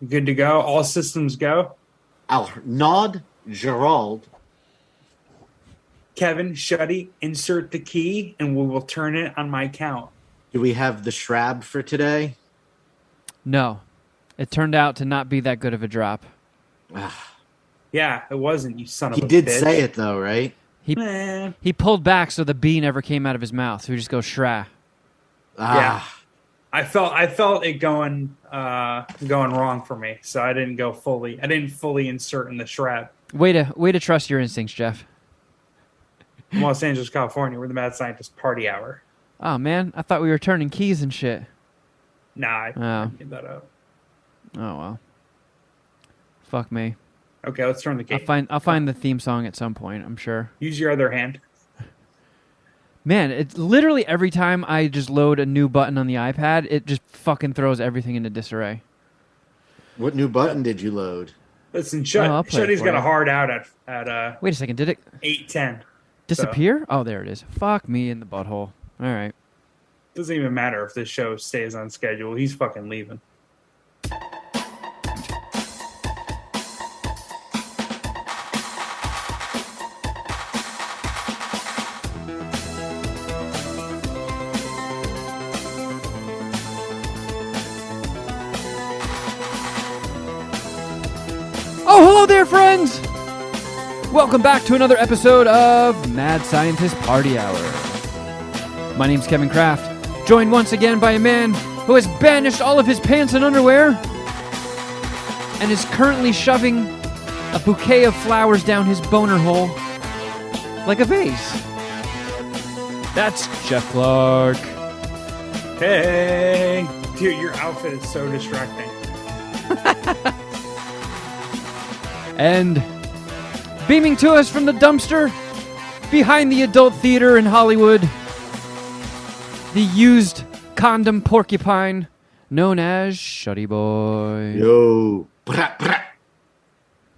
Good to go. All systems go. I'll nod Gerald. Kevin, Shuddy, insert the key, and we will turn it on my count. Do we have the Shrab for today? No. It turned out to not be that good of a drop. Yeah, it wasn't, you son of a bitch. He did say it, though, right? He pulled back so the B never came out of his mouth. So he just goes shra. Yeah. I felt it going wrong for me, so I didn't go fully. I didn't fully insert in the shrab. Way to trust your instincts, Jeff. In Los Angeles, California, we're the Mad Scientist Party Hour. Oh man, I thought we were turning keys and shit. Nah, I made that up. Oh well. Fuck me. Okay, let's turn the key. I'll find the theme song at some point, I'm sure. Use your other hand. Man, it's literally every time I just load a new button on the iPad, it just fucking throws everything into disarray. What new button did you load? Listen, Shuddy's got a hard out at Wait a second, did it 8:10. disappear? So. Oh, there it is. Fuck me in the butthole. All right. Doesn't even matter if this show stays on schedule. He's fucking leaving. Oh, hello there, friends! Welcome back to another episode of Mad Scientist Party Hour. My name's Kevin Kraft, joined once again by a man who has banished all of his pants and underwear and is currently shoving a bouquet of flowers down his boner hole like a vase. That's Jeff Clark. Hey! Dude, your outfit is so distracting. And beaming to us from the dumpster behind the adult theater in Hollywood, the used condom porcupine known as Shuddy Boy. Yo.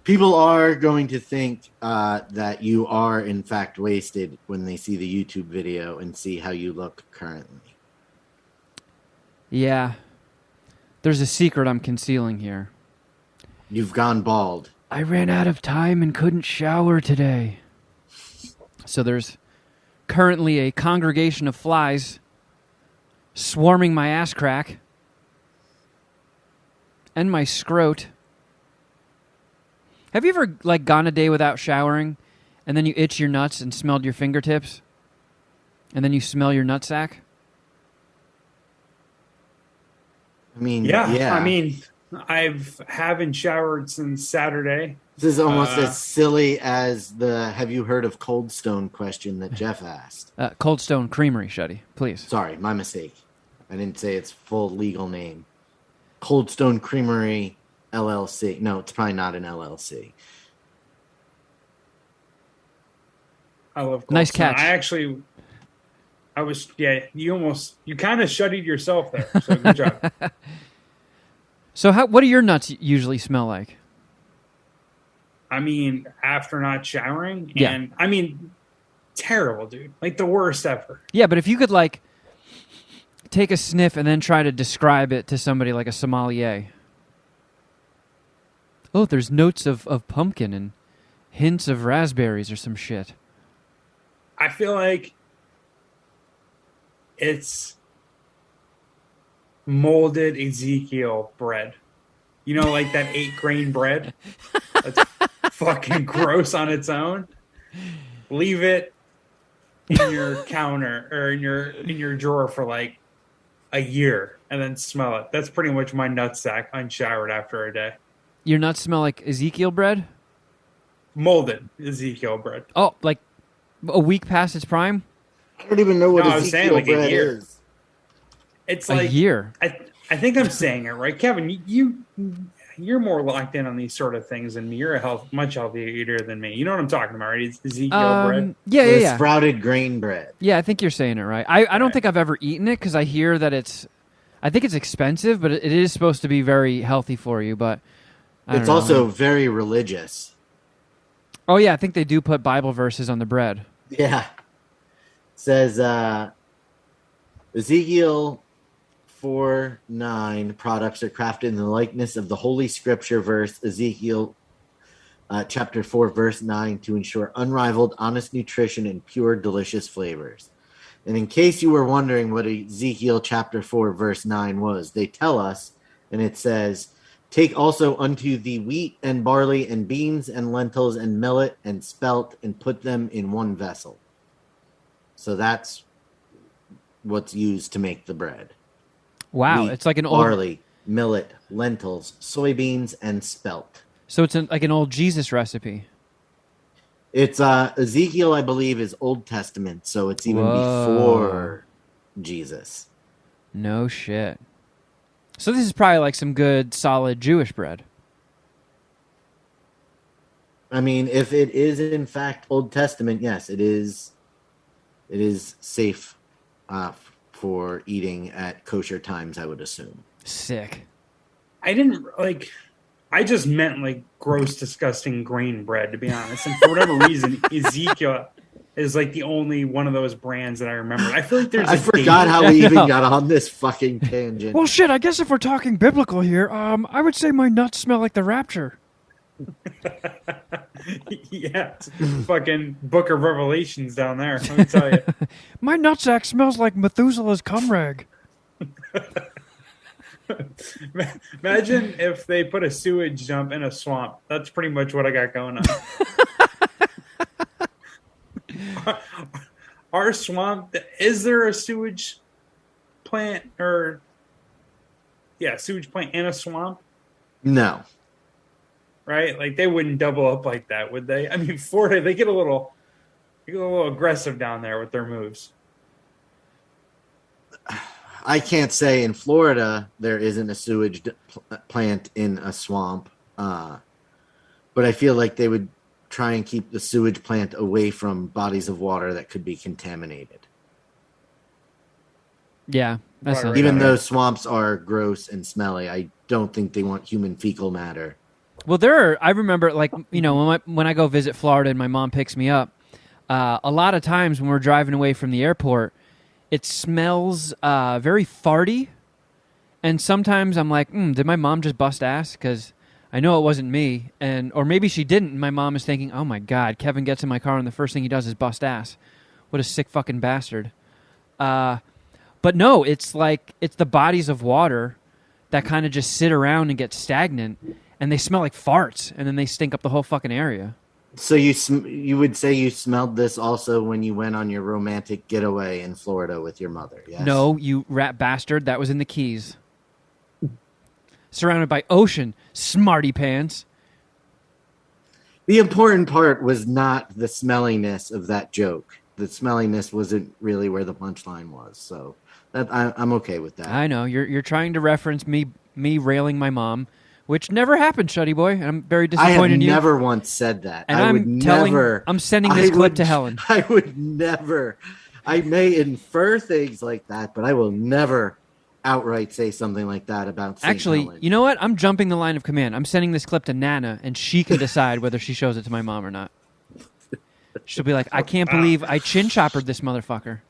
People are going to think that you are, in fact, wasted when they see the YouTube video and see how you look currently. Yeah. There's a secret I'm concealing here. You've gone bald. I ran out of time and couldn't shower today. So there's currently a congregation of flies swarming my ass crack and my scrot. Have you ever gone a day without showering and then you itch your nuts and smelled your fingertips and then you smell your nutsack? I mean, yeah. I mean, haven't showered since Saturday. This is almost as silly as the "Have you heard of Cold Stone?" question that Jeff asked. Cold Stone Creamery, Shuddy, please. Sorry, my mistake. I didn't say its full legal name. Cold Stone Creamery LLC. No, it's probably not an LLC. I love Cold nice Stone. catch. You kind of shuddied yourself there. So good job. So what do your nuts usually smell like? I mean, after not showering, Yeah. and I mean, terrible, dude. Like the worst ever. Yeah, but if you could take a sniff and then try to describe it to somebody like a sommelier. Oh, there's notes of pumpkin and hints of raspberries or some shit. I feel like it's molded Ezekiel bread. You know, like that 8-grain bread? That's fucking gross on its own. Leave it in your counter or in your drawer for like a year and then smell it. That's pretty much my nutsack unshowered after a day. Your nuts smell like Ezekiel bread? Molded Ezekiel bread. Oh, like a week past its prime? I don't even know what No, I was saying Ezekiel like a bread year. is. It's A like year. I think I'm saying it right, Kevin. You're more locked in on these sort of things than me. You're much healthier eater than me. You know what I'm talking about, right? It's Ezekiel bread. Yeah. Sprouted grain bread. Yeah, I think you're saying it right. I don't think I've ever eaten it because I hear that I think it's expensive, but it is supposed to be very healthy for you. But It's also very religious. Oh yeah, I think they do put Bible verses on the bread. Yeah. It says Ezekiel 4:9 products are crafted in the likeness of the Holy Scripture verse, Ezekiel chapter 4, verse 9, to ensure unrivaled, honest nutrition and pure, delicious flavors. And in case you were wondering what Ezekiel chapter 4, verse 9 was, they tell us, and it says, take also unto thee wheat and barley and beans and lentils and millet and spelt and put them in one vessel. So that's what's used to make the bread. Wow, Wheat, it's like an old barley, millet, lentils, soybeans, and spelt. So it's like an old Jesus recipe. It's Ezekiel, I believe, is Old Testament, so it's even before Jesus. No shit. So this is probably like some good, solid Jewish bread. I mean, if it is in fact Old Testament, yes, it is. It is safe for eating at kosher times, I would assume. Sick. I just meant like gross, disgusting grain bread, to be honest. And for whatever reason, Ezekiel is like the only one of those brands that I remember. I feel like there's. I forgot how we even got on this fucking tangent. Well, shit. I guess if we're talking biblical here, I would say my nuts smell like the rapture. Yeah, it's fucking Book of Revelations down there. Let me tell you. My nutsack smells like Methuselah's cum rag. Imagine if they put a sewage dump in a swamp. That's pretty much what I got going on. Our swamp, is there a sewage plant sewage plant in a swamp? No. Right? Like they wouldn't double up like that, would they? I mean, Florida, they get a little aggressive down there with their moves. I can't say in Florida there isn't a sewage plant in a swamp, but I feel like they would try and keep the sewage plant away from bodies of water that could be contaminated. Yeah, that's Right. Even though swamps are gross and smelly, I don't think they want human fecal matter. Well, I remember, like, you know, when I go visit Florida and my mom picks me up, a lot of times when we're driving away from the airport, it smells very farty. And sometimes I'm like, did my mom just bust ass? Because I know it wasn't me. Or maybe she didn't. And my mom is thinking, oh, my God, Kevin gets in my car and the first thing he does is bust ass. What a sick fucking bastard. But no, it's the bodies of water that kind of just sit around and get stagnant. And they smell like farts, and then they stink up the whole fucking area. So you would say you smelled this also when you went on your romantic getaway in Florida with your mother, yes? No, you rat bastard. That was in the Keys. Surrounded by ocean, smarty pants. The important part was not the smelliness of that joke. The smelliness wasn't really where the punchline was. So I'm okay with that. I know. You're trying to reference me railing my mom, which never happened, Shuddy Boy, and I'm very disappointed in you. I have never once said that. And I'm sending this clip to Helen. I would never. I may infer things like that, but I will never outright say something like that about St. Actually, Helen. you know what? I'm jumping the line of command. I'm sending this clip to Nana, and she can decide whether she shows it to my mom or not. She'll be like, I can't believe I chin choppered this motherfucker.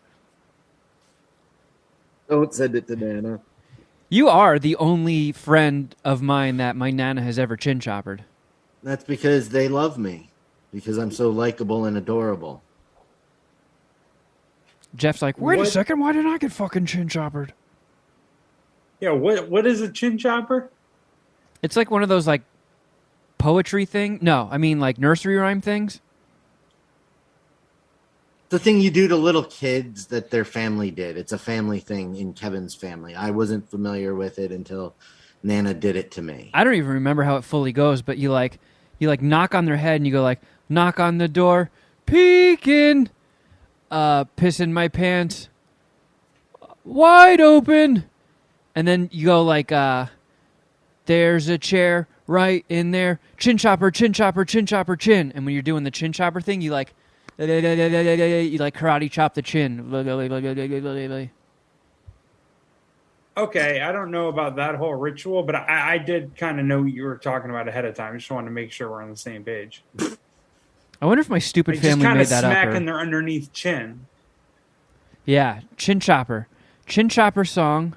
Don't send it to Nana. You are the only friend of mine that my Nana has ever chin choppered. That's because they love me. Because I'm so likable and adorable. Jeff's like, wait a second, why didn't I get fucking chin choppered? Yeah, what is a chin chopper? It's like one of those like poetry thing. No, I mean like nursery rhyme things. The thing you do to little kids that their family did. It's a family thing in Kevin's family. I wasn't familiar with it until Nana did it to me. I don't even remember how it fully goes, but you knock on their head and you go like, knock on the door, peeking, pissing my pants, wide open. And then you go like, there's a chair right in there, chin chopper, chin chopper, chin chopper, chin. And when you're doing the chin chopper thing, you like karate chop the chin. Okay, I don't know about that whole ritual, but I did kind of know what you were talking about ahead of time. I just wanted to make sure we're on the same page. I wonder if my stupid family made that up. Just kind of smacking their underneath chin. Yeah, chin chopper. Chin chopper song.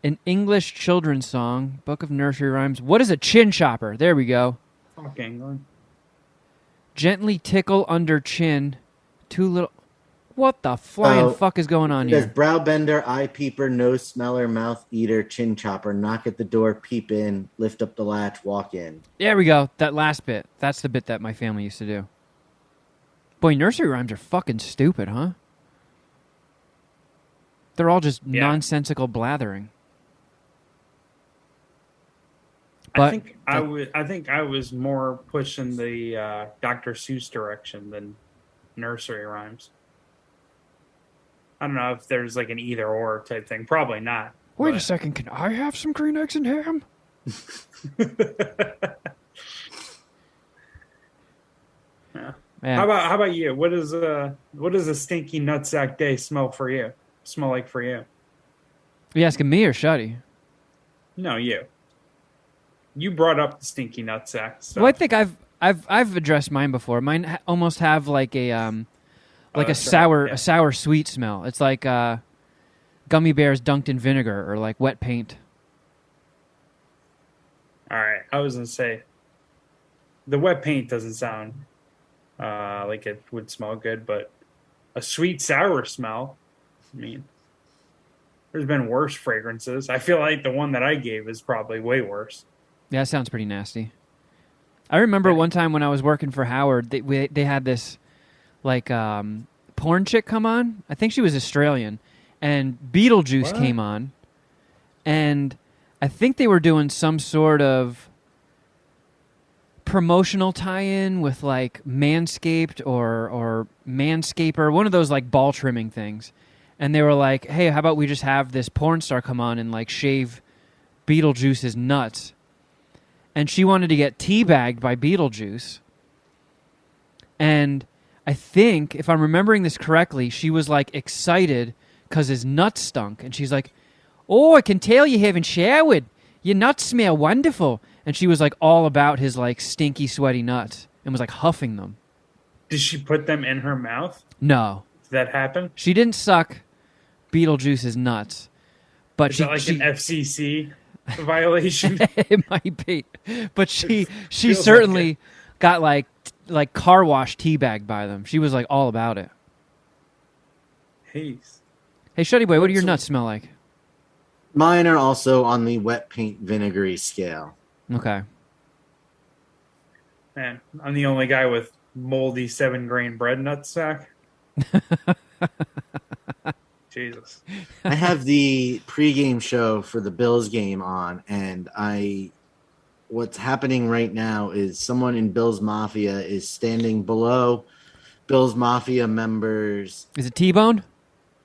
An English children's song, book of nursery rhymes. What is a chin chopper? There we go. Fuck England. Gently tickle under chin. Too little. What the flying fuck is going on It says here? brow bender, eye peeper, nose smeller, mouth eater, chin chopper, knock at the door, peep in, lift up the latch, walk in. There we go. That last bit. That's the bit that my family used to do. Boy, nursery rhymes are fucking stupid, huh? They're all just nonsensical blathering. But I think I was more pushing the Dr. Seuss direction than nursery rhymes. I don't know if there's like an either or type thing. Probably not. Wait a second. Can I have some green eggs and ham? Yeah. Man. How about you? What does a stinky nutsack day smell like for you? Are you asking me or Shuddy? No, you. You brought up the stinky nutsack stuff. Well, I think I've addressed mine before. Mine almost have like a sour sweet smell. It's like gummy bears dunked in vinegar or like wet paint. All right, I was gonna say the wet paint doesn't sound like it would smell good, but a sweet sour smell. I mean, there's been worse fragrances. I feel like the one that I gave is probably way worse. Yeah, that sounds pretty nasty. I remember one time when I was working for Howard, they had this like porn chick come on. I think she was Australian, and Beetlejuice came on, and I think they were doing some sort of promotional tie-in with like Manscaped or Manscaper, one of those like ball trimming things. And they were like, "Hey, how about we just have this porn star come on and like shave Beetlejuice's nuts?" And she wanted to get teabagged by Beetlejuice. And I think, if I'm remembering this correctly, she was like excited because his nuts stunk. And she's like, "Oh, I can tell you haven't showered. Your nuts smell wonderful." And she was like all about his like stinky, sweaty nuts and was like huffing them. Did she put them in her mouth? No. Did that happen? She didn't suck Beetlejuice's nuts. But Is that like an FCC violation? It might be. But she certainly got like car wash teabagged by them. She was like all about it. Hey, Shuddy Boy, what do your nuts smell like? Mine are also on the wet paint vinegary scale. Okay. Man, I'm the only guy with moldy 7-grain bread nutsack. Jesus. I have the pregame show for the Bills game on, and what's happening right now is someone in Bills Mafia is standing below Bills Mafia members. Is it T-Bone?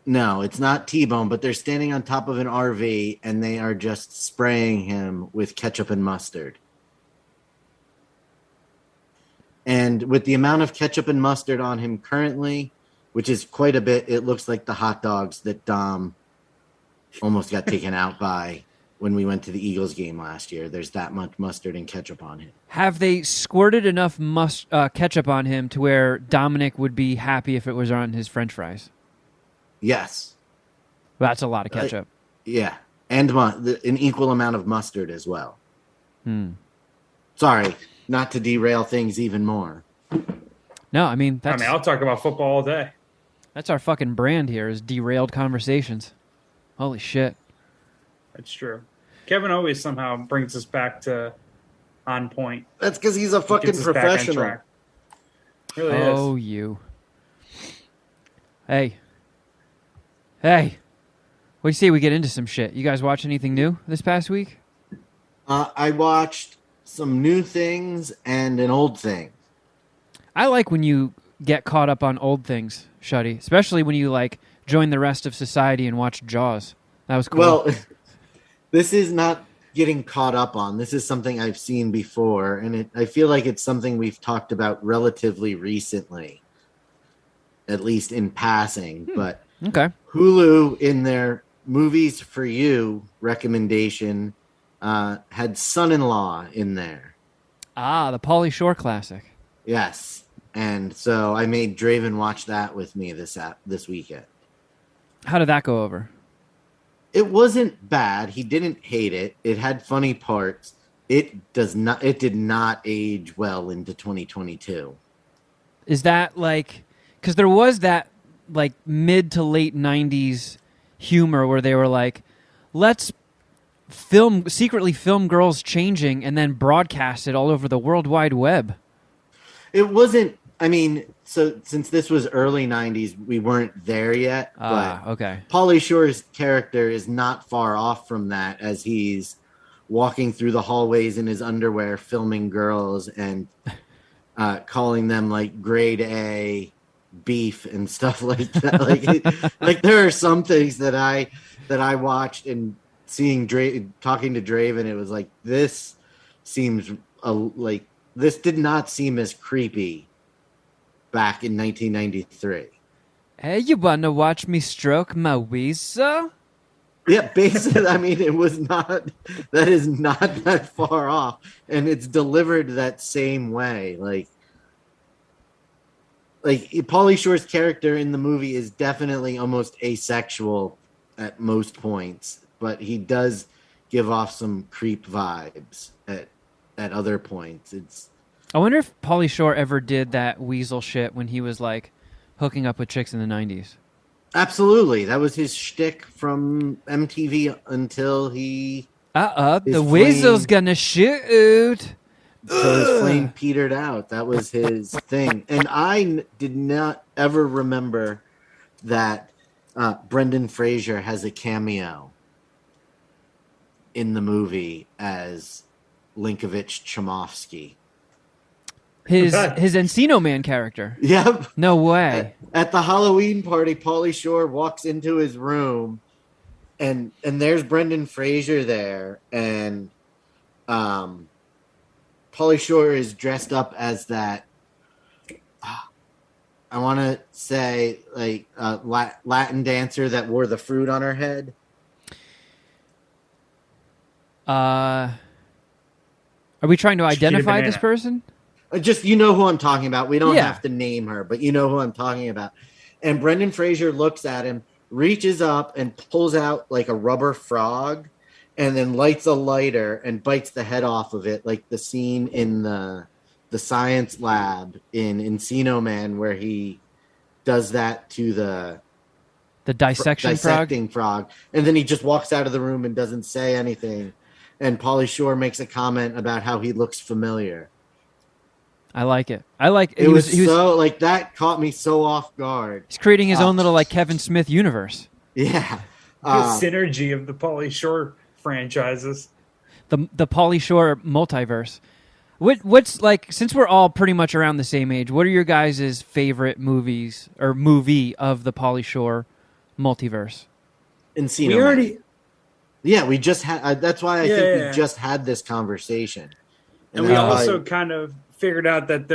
No, it's not T-Bone, but they're standing on top of an RV, and they are just spraying him with ketchup and mustard. And with the amount of ketchup and mustard on him currently, which is quite a bit, it looks like the hot dogs that Dom almost got taken out by when we went to the Eagles game last year. There's that much mustard and ketchup on him. Have they squirted enough ketchup on him to where Dominic would be happy if it was on his French fries? Yes. That's a lot of ketchup. Yeah. And an equal amount of mustard as well. Sorry, not to derail things even more. No, I mean, I'll talk about football all day. That's our fucking brand here, is derailed conversations. Holy shit. That's true. Kevin always somehow brings us back to on point. That's because he's a fucking professional. Really is. You. Hey. What do you say we get into some shit? You guys watch anything new this past week? I watched some new things and an old thing. I like when you get caught up on old things, Shuddy, especially when you like join the rest of society and watch Jaws. That was cool. Well, this is not getting caught up on. This is something I've seen before, and I feel like it's something we've talked about relatively recently, at least in passing. But okay. Hulu, in their Movies for You recommendation, had Son-in-Law in there. Ah, the Pauly Shore classic. Yes. And so I made Draven watch that with me this weekend. How did that go over? It wasn't bad. He didn't hate it. It had funny parts. It did not age well into 2022. Is that like, because there was that like mid to late 90s humor where they were like, let's secretly film girls changing and then broadcast it all over the World Wide Web. It wasn't, I mean, so since this was early 90s, we weren't there yet. But Okay. Pauly Shore's character is not far off from that as he's walking through the hallways in his underwear, filming girls and calling them like grade A beef and stuff like that. Like there are some things that I watched and seeing talking to Draven, it was like, this seems like this did not seem as creepy back in 1993. Hey, you wanna watch me stroke my weasel? Yeah, basically, I mean, it was not, that is not that far off. And it's delivered that same way. Like Pauly Shore's character in the movie is definitely almost asexual at most points, but he does give off some creep vibes at other points. I wonder if Pauly Shore ever did that weasel shit when he was like hooking up with chicks in the 90s. Absolutely. That was his shtick from MTV until he... the weasel's gonna shoot. So his flame petered out. That was his thing. And I did not ever remember that Brendan Fraser has a cameo in the movie as Linkovich Chomovsky. His Encino Man character. Yep. No way. At the Halloween party, Pauly Shore walks into his room, and there's Brendan Fraser there, and Pauly Shore is dressed up as that. I want to say like Latin dancer that wore the fruit on her head. Are we trying to identify this person? Just, you know who I'm talking about. We don't Yeah. have to name her, but you know who I'm talking about. And Brendan Fraser looks at him, reaches up and pulls out like a rubber frog and then lights a lighter and bites the head off of it, like the scene in the science lab in Encino Man where he does that to the dissecting frog. And then he just walks out of the room and doesn't say anything. And Pauly Shore makes a comment about how he looks familiar. I like it. He was so like that caught me so off guard. He's creating his own little like Kevin Smith universe. Yeah, The synergy of the Pauly Shore franchises. The Pauly Shore multiverse. What's like, since we're all pretty much around the same age, what are your guys' favorite movies or movie of the Pauly Shore multiverse? Encino We Man. already, Yeah, we just had. That's why I think Yeah. we just had this conversation. and we also kind of figured out that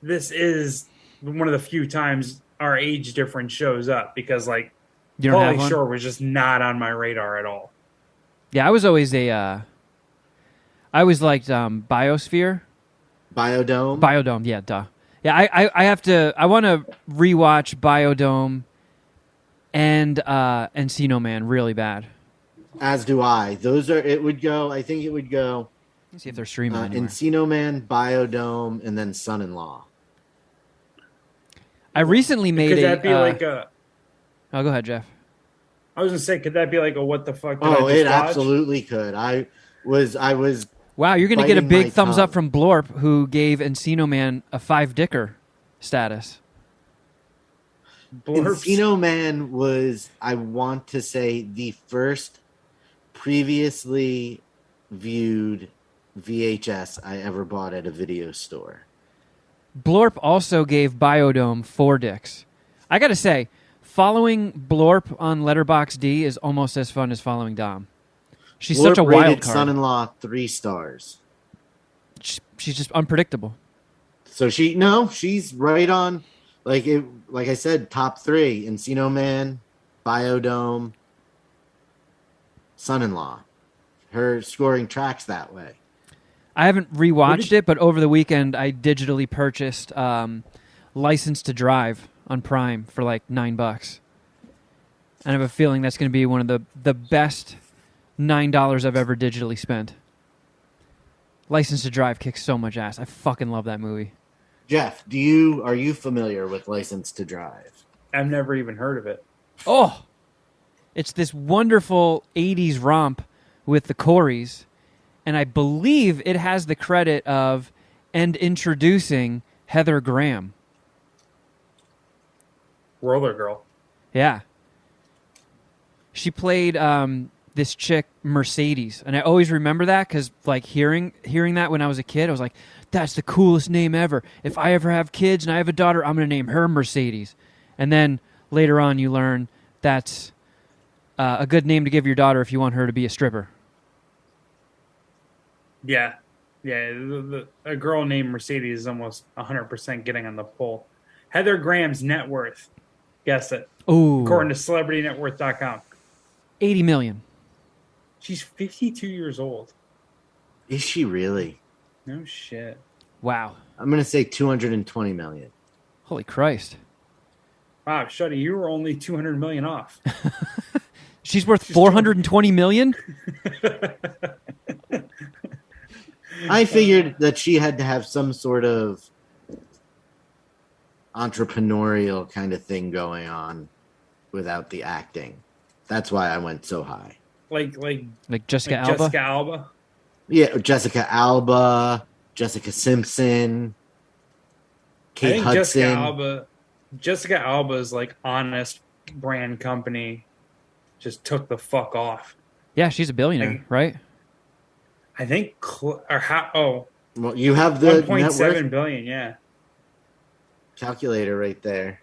this is one of the few times our age difference shows up because like You don't have Pauly one? Shore was just not on my radar at all. Yeah, I was always I always liked Biosphere. Biodome. Yeah, duh. Yeah, I want to rewatch Biodome and Encino Man really bad. As do I. Those are. It would go. I think it would go. Let's see if they're streaming anywhere. Encino Man, Biodome, and then Son-in-Law. I recently made Could that be like a? Oh, go ahead, Jeff. I was gonna say, could that be like a what the fuck? Did I Oh, just it watch? absolutely could. I was. Wow, you're going to get a biting big my thumbs up tongue. from Blorp, who gave Encino Man a 5-dicker status. Blurps. Encino Man was, I want to say, the first previously viewed VHS I ever bought at a video store. Blorp also gave Biodome 4 dicks. I got to say, following Blorp on Letterboxd is almost as fun as following Dom. She's such a Blorp wild rated card. Son-in-Law 3 stars. She's just unpredictable. So she's right on. Like I said, top 3: Encino Man, Biodome, Son-in-Law. Her scoring tracks that way. I haven't rewatched it, but over the weekend I digitally purchased License to Drive on Prime for like $9. And I have a feeling that's going to be one of the best $9 I've ever digitally spent. License to Drive kicks so much ass. I fucking love that movie. Jeff, are you familiar with License to Drive? I've never even heard of it. Oh! It's this wonderful 80s romp with the Coreys, and I believe it has the credit of and introducing Heather Graham. Roller Girl. Yeah. She played this chick, Mercedes, and I always remember that because, like, hearing that when I was a kid, I was like, that's the coolest name ever. If I ever have kids and I have a daughter, I'm going to name her Mercedes. And then later on you learn that's a good name to give your daughter if you want her to be a stripper. Yeah. Yeah. A girl named Mercedes is almost 100% getting on the poll. Heather Graham's net worth. Guess it. Ooh. According to CelebrityNetWorth.com. 80 million. She's 52 years old. Is she really? No shit. Wow. I'm going to say 220 million. Holy Christ. Wow, Shuddy, you were only 200 million off. She's worth 420 million? I figured that she had to have some sort of entrepreneurial kind of thing going on without the acting. That's why I went so high. Like Jessica Alba? Jessica Alba? Yeah, Jessica Alba, Jessica Simpson, Kate I think Hudson. Jessica Alba's like honest brand company just took the fuck off. Yeah, she's a billionaire, right? I think Well, you have the 1.7 billion, yeah. Calculator right there.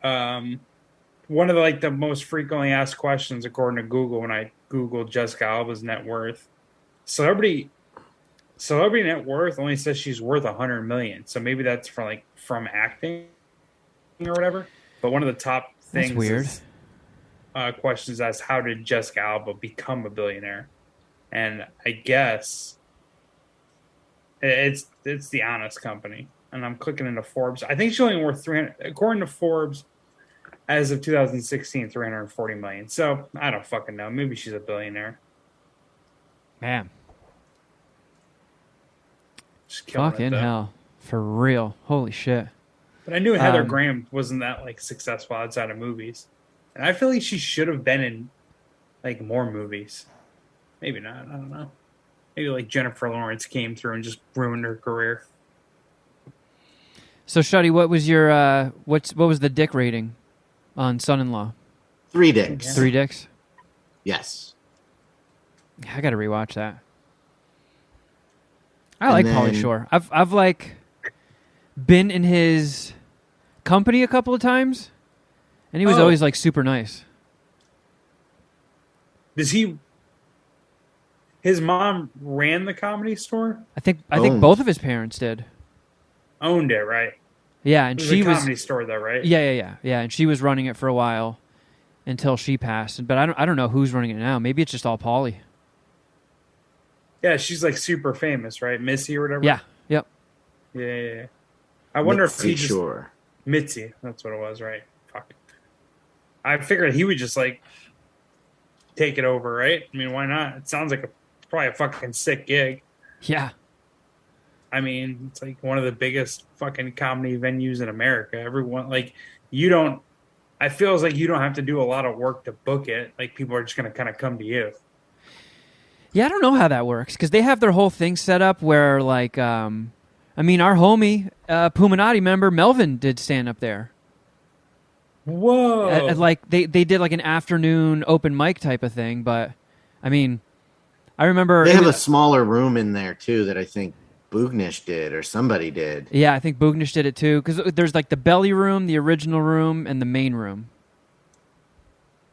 One of the most frequently asked questions according to Google when I Googled Jessica Alba's net worth. Celebrity net worth only says she's worth 100 million. So maybe that's from acting or whatever. But one of the top things That's weird. is questions as how did Jessica Alba become a billionaire? And I guess it's the Honest Company. And I'm clicking into Forbes. I think she's only worth 300, according to Forbes, as of 2016, 340 million. So I don't fucking know. Maybe she's a billionaire. Man. Just killing Fucking it, though. hell. For real. Holy shit. But I knew Heather Graham wasn't that successful outside of movies. And I feel like she should have been in more movies. Maybe not. I don't know. Maybe Jennifer Lawrence came through and just ruined her career. So, Shuddy, what was your what was the dick rating on Son-in-Law? 3 dicks. 3 dicks? Yes. I got to rewatch that. I like Pauly Shore. I've been in his company a couple of times, and he was always super nice. Does he? His mom ran the Comedy Store. I think both of his parents did. Owned it, right? Yeah, and she was Comedy Store though, right? Yeah, and she was running it for a while until she passed. But I don't know who's running it now. Maybe it's just all Pauly. Yeah, she's super famous, right? Missy or whatever. Yeah. Yep. Yeah. I wonder if he just Sure. Mitzi. That's what it was, right? Fuck. I figured he would just take it over, right? I mean, why not? It sounds like probably a fucking sick gig. Yeah. I mean, it's one of the biggest fucking comedy venues in America. Everyone, I feel like you don't have to do a lot of work to book it. People are just going to kind of come to you. Yeah, I don't know how that works because they have their whole thing set up where, our homie, Puminati member Melvin did stand up there. Whoa! They did an afternoon open mic type of thing, but I mean, I remember They have a smaller room in there too that I think Boognish did or somebody did. Yeah, I think Boognish did it too because there's the belly room, the original room, and the main room.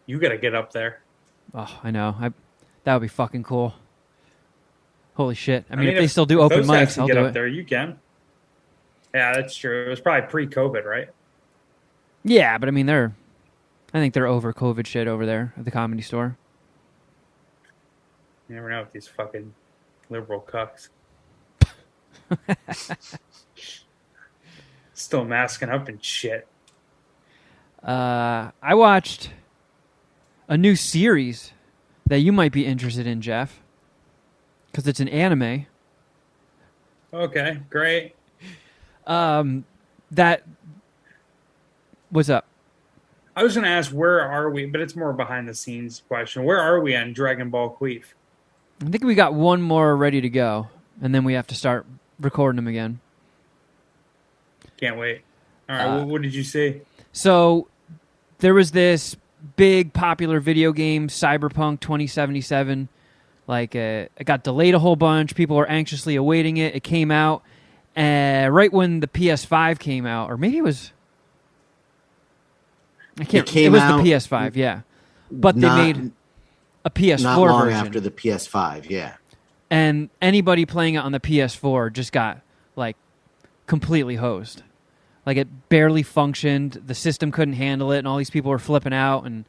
You got to get up there. Oh, I know. That would be fucking cool. Holy shit! I mean, if they still do open those guys mics, can I'll get do up it. there. You can. Yeah, that's true. It was probably pre-COVID, right? Yeah, but I mean, I think they're over COVID shit over there at the Comedy Store. You never know with these fucking liberal cucks. Still masking up and shit. I watched a new series that you might be interested in, Jeff, because it's an anime. Okay, great. That what's up? I was going to ask, where are we? But it's more behind the scenes question. Where are we on Dragon Ball Queef? I think we got one more ready to go, and then we have to start recording them again. Can't wait. All right, what did you see? So there was this big popular video game, Cyberpunk 2077. Like, it got delayed a whole bunch. People were anxiously awaiting it. It came out right when the PS5 came out, or maybe it was. I can't. It was the PS5, yeah. But they made a PS4 not long version after the PS5, yeah. and anybody playing it on the PS4 just got like completely hosed. Like, it barely functioned. The system couldn't handle it, and all these people were flipping out. And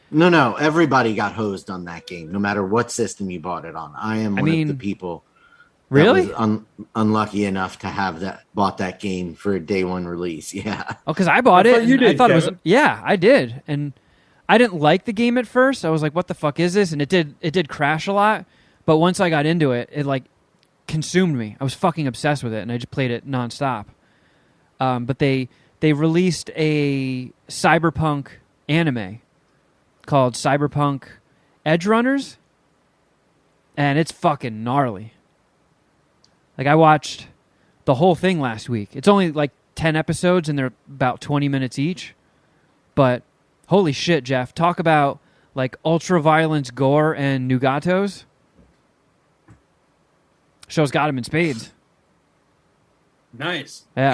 No, everybody got hosed on that game, no matter what system you bought it on. I am one of the people really that was unlucky enough to have bought that game for a day one release. Yeah. Oh, because I bought it. You did, I thought Kevin. it was. Yeah, I did, and I didn't like the game at first. I was like, "What the fuck is this?" And it did crash a lot. But once I got into it, it like consumed me. I was fucking obsessed with it, and I just played it nonstop. But they released a cyberpunk anime called Cyberpunk Edge Runners, and it's fucking gnarly. Like, I watched the whole thing last week. It's only like 10 episodes, and they're about 20 minutes each. But holy shit, Jeff. Talk about like ultra-violence, gore, and Nugatos. Show's got him in spades. Nice. Yeah.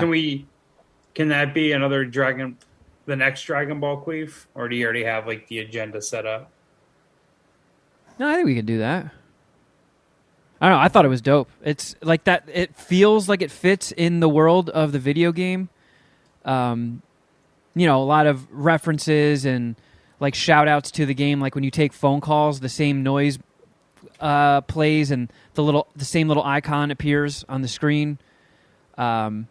Can that be the next Dragon Ball Queef? Or do you already have like the agenda set up? No, I think we could do that. I don't know. I thought it was dope. It's like that. It feels like it fits in the world of the video game. A lot of references and like shout outs to the game. Like when you take phone calls, the same noise plays and the same little icon appears on the screen. And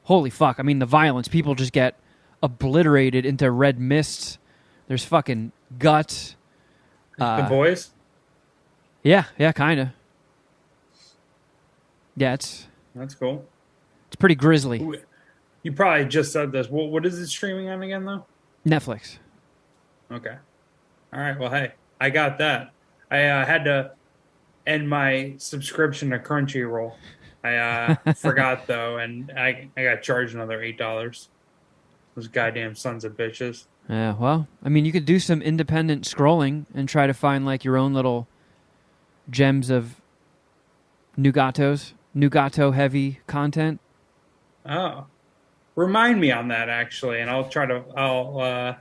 holy fuck. I mean, the violence, people just get obliterated into red mists. There's fucking guts. The boys? Yeah, kind of. Yeah, That's cool. it's pretty grisly. You probably just said this. What is it streaming on again, though? Netflix. Okay. All right. Well, hey, I got that. I had to end my subscription to Crunchyroll. I forgot, though, and I got charged another $8. Those goddamn sons of bitches. Yeah, well, I mean, you could do some independent scrolling and try to find like your own little gems of Nugato heavy content. Oh. Remind me on that, actually, and I'll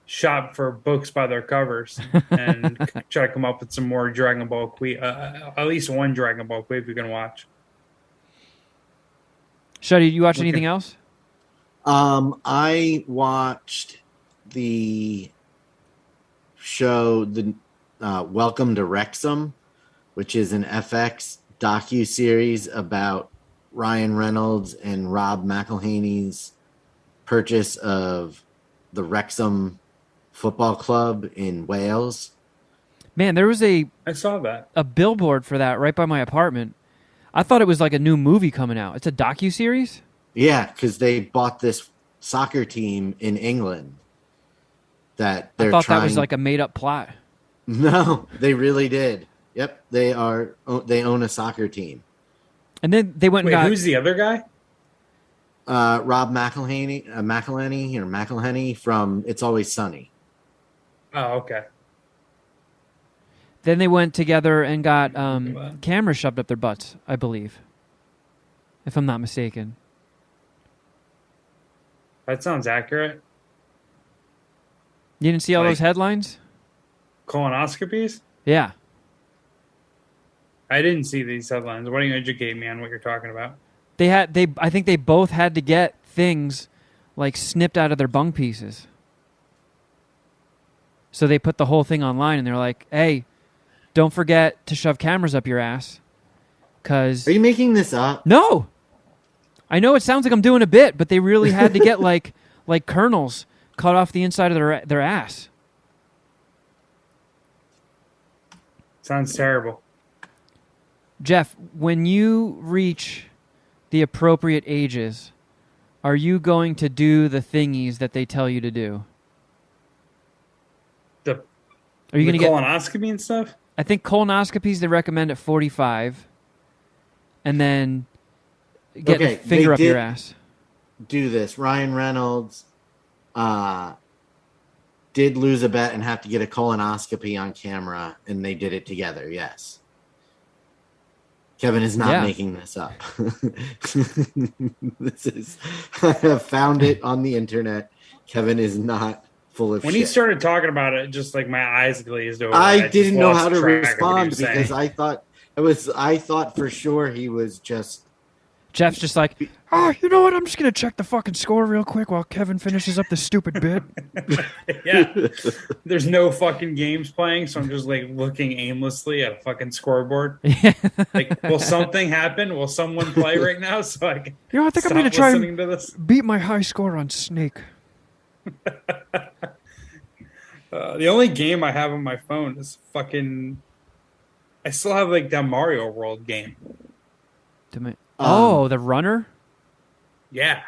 shop for books by their covers and try to come up with some more Dragon Ball Queef, at least one Dragon Ball Queef you can watch. Shuddy, did you watch anything else? I watched the show, Welcome to Wrexham, which is an FX docu-series about Ryan Reynolds and Rob McElhenney's purchase of the Wrexham Football Club in Wales. Man, there was I saw that. a billboard for that right by my apartment. I thought it was like a new movie coming out. It's a docu-series? Yeah, because they bought this soccer team in England that they're I thought trying... that was like a made-up plot. No, they really did. Yep, they own a soccer team. And then they went and Wait, got... who's the other guy? Rob McElhenney from It's Always Sunny. Oh, okay. Then they went together and got cameras shoved up their butts, I believe. If I'm not mistaken. That sounds accurate. You didn't see all those headlines? Colonoscopies? Yeah. I didn't see these headlines. Why don't you educate me on what you're talking about? I think they both had to get things like snipped out of their bung pieces. So they put the whole thing online and they're like, hey, don't forget to shove cameras up your ass. Cause Are you making this up? No. I know it sounds like I'm doing a bit, but they really had to get like kernels cut off the inside of their ass. Sounds terrible. Jeff, when you reach the appropriate ages, are you going to do the thingies that they tell you to do? The Are you going to get? colonoscopy and stuff? I think colonoscopies they recommend at 45, and then get Okay, a finger they up your did- ass. Do this. Ryan Reynolds did lose a bet and have to get a colonoscopy on camera, and they did it together. Yes. Kevin is not Yeah. making this up. This is I have found it on the internet. Kevin is not full of When shit. he started talking about it, just like my eyes glazed over. I just didn't know lost how to track of what he respond was because saying. I thought for sure he was just Jeff's just like, oh, you know what? I'm just going to check the fucking score real quick while Kevin finishes up this stupid bit. Yeah, there's no fucking games playing, so I'm just like looking aimlessly at a fucking scoreboard. Like, will something happen? Will someone play right now so I can You know, I think I'm stop going to try listening and to this? beat my high score on Snake. The only game I have on my phone is fucking. I still have like that Mario World game. Oh, the runner? Yeah,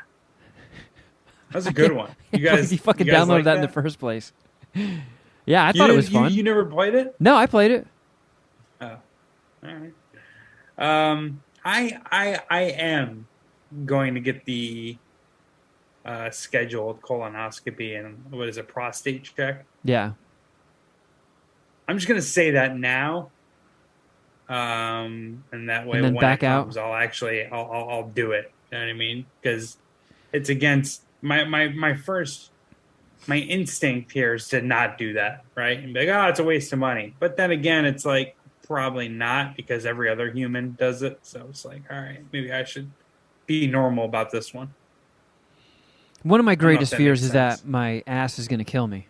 that's a good one. You guys, you fucking you guys downloaded like that in the first place. Yeah, I thought it was fun. You never played it? No, I played it. Oh, all right. I am going to get the scheduled colonoscopy and what is it, prostate check. Yeah. I'm just gonna say that now, and that way And then when back it out? comes, I'll do it. You know what I mean? Because it's against my first. My instinct here is to not do that, right? And be like, oh, it's a waste of money. But then again, it's like probably not because every other human does it. So it's like, all right, maybe I should be normal about this one. One of my know if greatest that fears makes is sense. that my ass is going to kill me.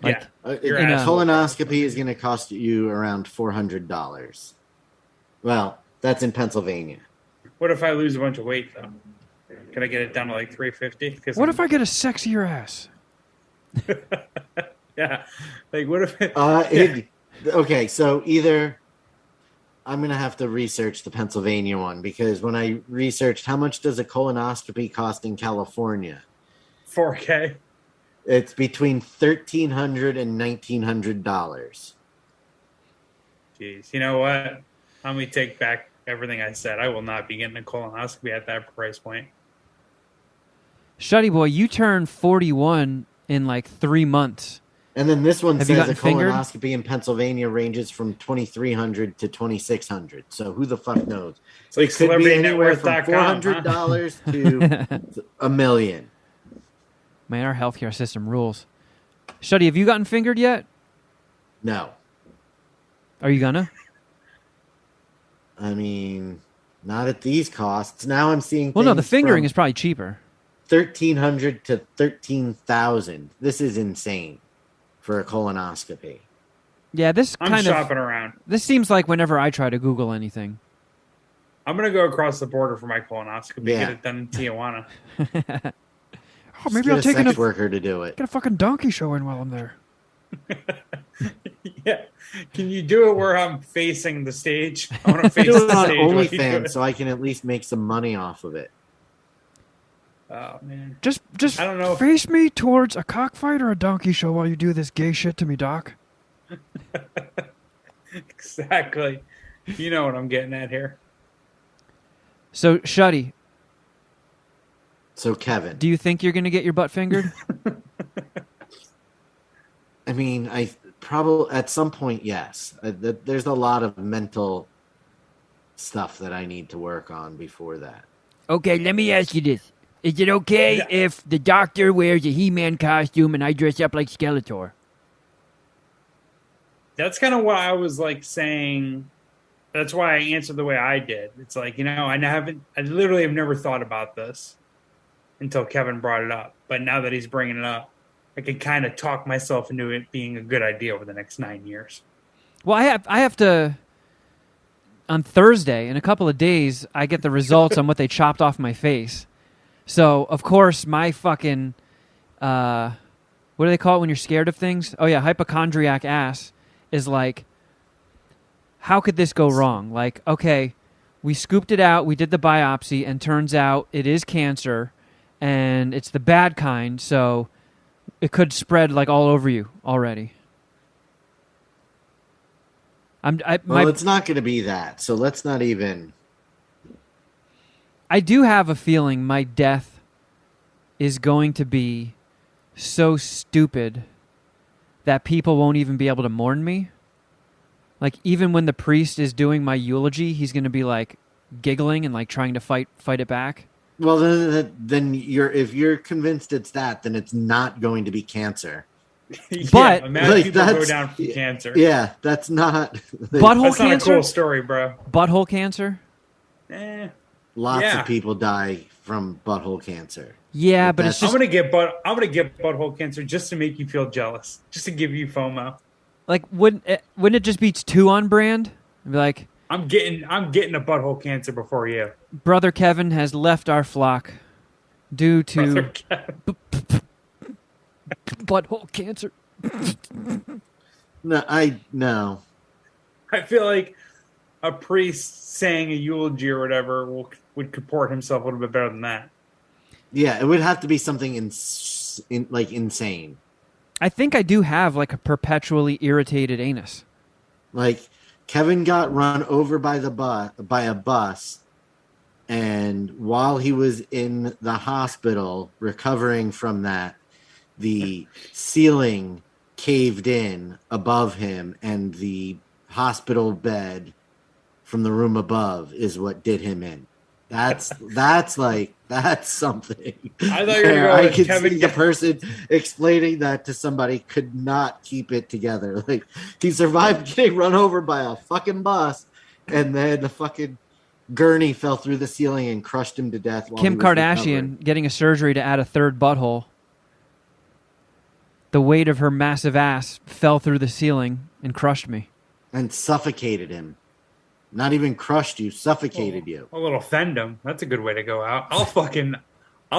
Yeah. Your a ass- colonoscopy is going to cost you around $400. Well, that's in Pennsylvania. What if I lose a bunch of weight though? Can I get it down to like 350? What if I get a sexier ass? Yeah, like what if? Okay, so either I'm going to have to research the Pennsylvania one because when I researched how much does a colonoscopy cost in California, 4K. it's between $1,300 and $1,900. Jeez, you know what? Let me take back everything I said. I will not be getting a colonoscopy at that price point. Shuddy boy, you turn 41 in like 3 months. And then this one Have you says a gotten fingered? colonoscopy in Pennsylvania ranges from $2,300 to $2,600. So who the fuck knows? It's like It could be anywhere from celebritynetworth.com, $400 to $1 million. Man, our healthcare system rules. Shuddy, have you gotten fingered yet? No, Are you gonna? I mean, not at these costs. Now I'm seeing. Well, no, the things fingering from is probably cheaper. $1,300 to $13,000. This is insane for a colonoscopy. Yeah, this I'm kind shopping of. around. This seems like whenever I try to Google anything. I'm gonna go across the border for my colonoscopy. Yeah. Get it done in Tijuana. Oh, Just maybe get I'll a take sex worker to do it. get a fucking donkey show in while I'm there. Yeah. Can you do it where I'm facing the stage? I want to face Do it the on stage. while you do OnlyFans it. so I can at least make some money off of it. Oh man. Just I don't know if- face me towards a cockfight or a donkey show while you do this gay shit to me, Doc. Exactly. You know what I'm getting at here. So, Shuddy, So Kevin, do you think you're gonna get your butt fingered? I mean, I probably at some point, yes. There's a lot of mental stuff that I need to work on before that. Okay, let me ask you this. Is it okay Yeah. if the doctor wears a He-Man costume and I dress up like Skeletor? That's kind of why I was like saying. That's why I answered the way I did. It's like, you know, I literally have never thought about this until Kevin brought it up. But now that he's bringing it up, I can kind of talk myself into it being a good idea over the next 9 years. Well, I have to on Thursday in a couple of days. I get the results on what they chopped off my face. So of course my fucking what do they call it when you're scared of things? Oh yeah, hypochondriac ass is like, how could this go wrong? Like, okay, we scooped it out, we did the biopsy, and turns out it is cancer, and it's the bad kind, so it could spread like all over you already. It's not going to be that, so let's not even... I do have a feeling my death is going to be so stupid that people won't even be able to mourn me. Like, even when the priest is doing my eulogy, he's going to be, like, giggling and, like, trying to fight it back. Well, then if you're convinced it's that, then it's not going to be cancer. But imagine people go down from cancer. Yeah, that's not... Butthole That's not cancer? a cool story, bro. Butthole cancer? Lots of people die from butthole cancer. Yeah, but it's just... I'm gonna get butthole cancer just to make you feel jealous, just to give you FOMO. Like, wouldn't it just be too on brand? I'd be like, I'm getting a butthole cancer before you. Brother Kevin has left our flock due to butthole cancer. No. I feel like a priest saying a eulogy or whatever would comport himself a little bit better than that. Yeah, it would have to be something insane. I think I do have like a perpetually irritated anus. Like, Kevin got run over by a bus, and while he was in the hospital recovering from that, the ceiling caved in above him, and the hospital bed from the room above is what did him in. That's something. I thought you were going to I go could Kevin. see the person explaining that to somebody could not keep it together. Like, he survived getting run over by a fucking bus, and then the fucking gurney fell through the ceiling and crushed him to death. While Kim he was Kardashian recovering. getting a surgery to add a third butthole. The weight of her massive ass fell through the ceiling and crushed me. And suffocated him. Not even crushed you, suffocated you. A little fendum. That's a good way to go out. I'll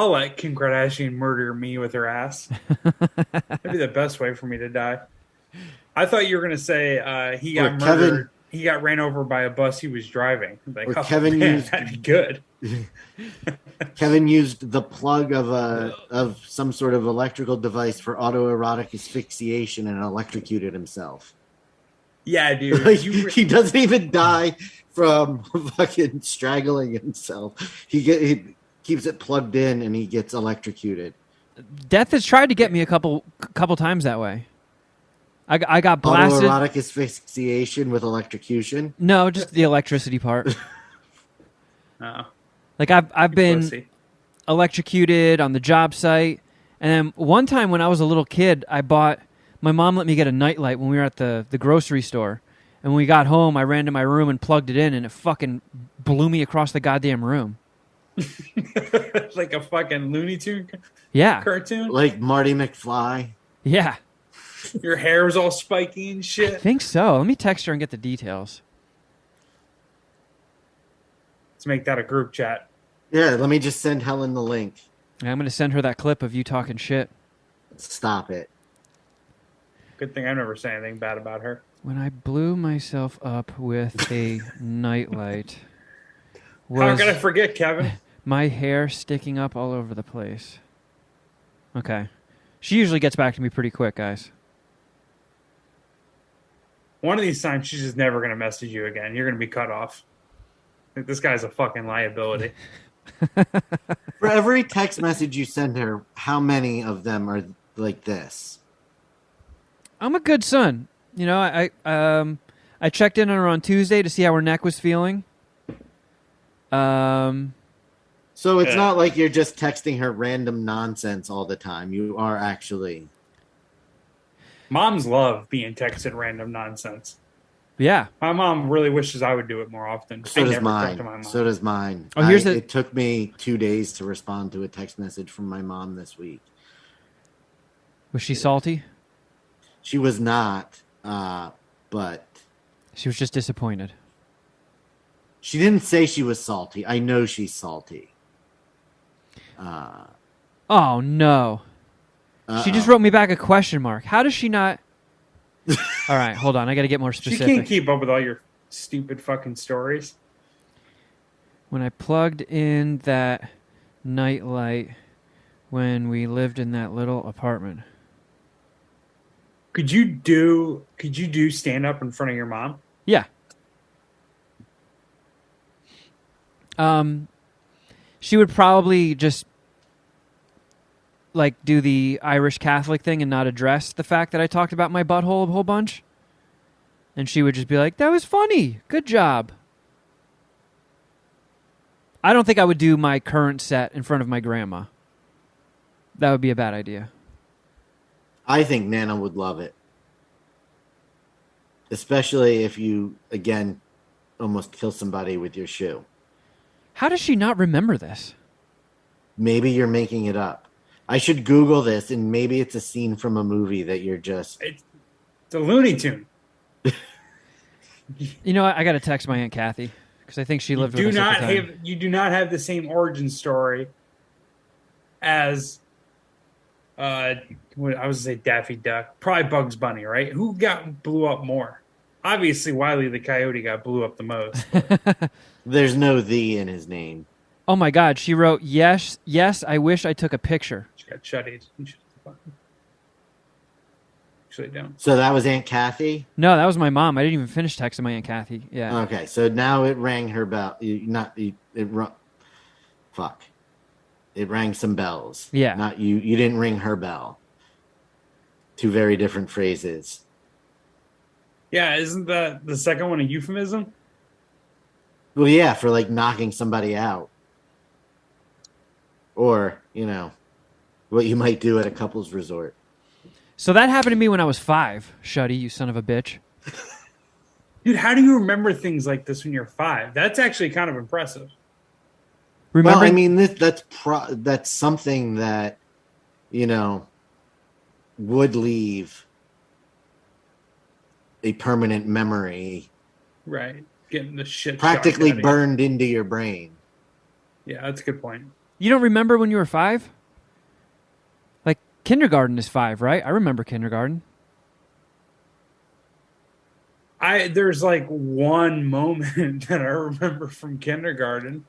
let Kim Kardashian murder me with her ass. That'd be the best way for me to die. I thought you were going to say he got murdered. He got ran over by a bus he was driving. Like, that'd be good. Kevin used the plug of some sort of electrical device for autoerotic asphyxiation and electrocuted himself. Yeah, dude. Like, he doesn't even die from fucking strangling himself. He keeps it plugged in and he gets electrocuted. Death has tried to get me a couple times that way. I got blasted. Autoerotic asphyxiation with electrocution? No, just the electricity part. Oh. Like, I've been Pussy. electrocuted on the job site, and then one time when I was a little kid, my mom let me get a nightlight when we were at the grocery store, and when we got home, I ran to my room and plugged it in, and it fucking blew me across the goddamn room. Like a fucking Looney Tune cartoon? Like Marty McFly? Yeah. Your hair was all spiky and I shit? think so. Let me text her and get the details. Let's make that a group chat. Yeah, let me just send Helen the link. I'm going to send her that clip of you talking shit. Stop it. Good thing I never say anything bad about her. When I blew myself up with a nightlight, How could I forget, Kevin? my hair sticking up all over the place. Okay. She usually gets back to me pretty quick, guys. One of these times, she's just never going to message you again. You're going to be cut off. Like, this guy's a fucking liability. For every text message you send her, how many of them are like this? I'm a good son. You know, I checked in on her on Tuesday to see how her neck was feeling. So it's not like you're just texting her random nonsense all the time. You are actually... Moms love being texted random nonsense. Yeah. My mom really wishes I would do it more often. So I does never talk to my mine. mom. So does mine. Oh, here's It took me 2 days to respond to a text message from my mom this week. Was she salty? She was not, but... She was just disappointed. She didn't say she was salty. I know she's salty. Oh, no. She just wrote me back a question mark. How does she not... All right, hold on. I got to get more She specific. can't keep up with all your stupid fucking stories. When I plugged in that nightlight when we lived in that little apartment. Could you do stand up in front of your mom? Yeah. She would probably just like do the Irish Catholic thing and not address the fact that I talked about my butthole a whole bunch. And she would just be like, "That was funny. Good job." I don't think I would do my current set in front of my grandma. That would be a bad idea. I think Nana would love it. Especially if you, again, almost kill somebody with your shoe. How does she not remember this? Maybe you're making it up. I should Google this, and maybe it's a scene from a movie that you're just... It's a Looney Tune. You know what? I got to text my Aunt Kathy because I think she lived with us at the time. You do not have the same origin story as I was gonna say Daffy Duck, probably Bugs Bunny, right? Who blew up more? Obviously, Wile E. the Coyote blew up the most. There's no "the" in his name. Oh my God! She wrote, "Yes, yes. I wish I took a picture." She got shutties. Actually, don't. So that was Aunt Kathy? No, that was my mom. I didn't even finish texting my Aunt Kathy. Yeah. Okay, so now it rang her bell. Fuck. It rang some bells. Yeah. Not you. You didn't ring her bell. Two very different phrases. Yeah, isn't the second one a euphemism? Well, yeah, for like knocking somebody out. Or, what you might do at a couple's resort. So that happened to me when I was 5. Shuddy, you son of a bitch. Dude, how do you remember things like this when you're 5? That's actually kind of impressive. Remember? Well, I mean, that's something that, would leave a permanent memory. Right. Getting the shit practically shocked out of burned into your brain. Yeah, that's a good point. You don't remember when you were 5? Like, kindergarten is 5, right? I remember kindergarten. There's like one moment that I remember from kindergarten.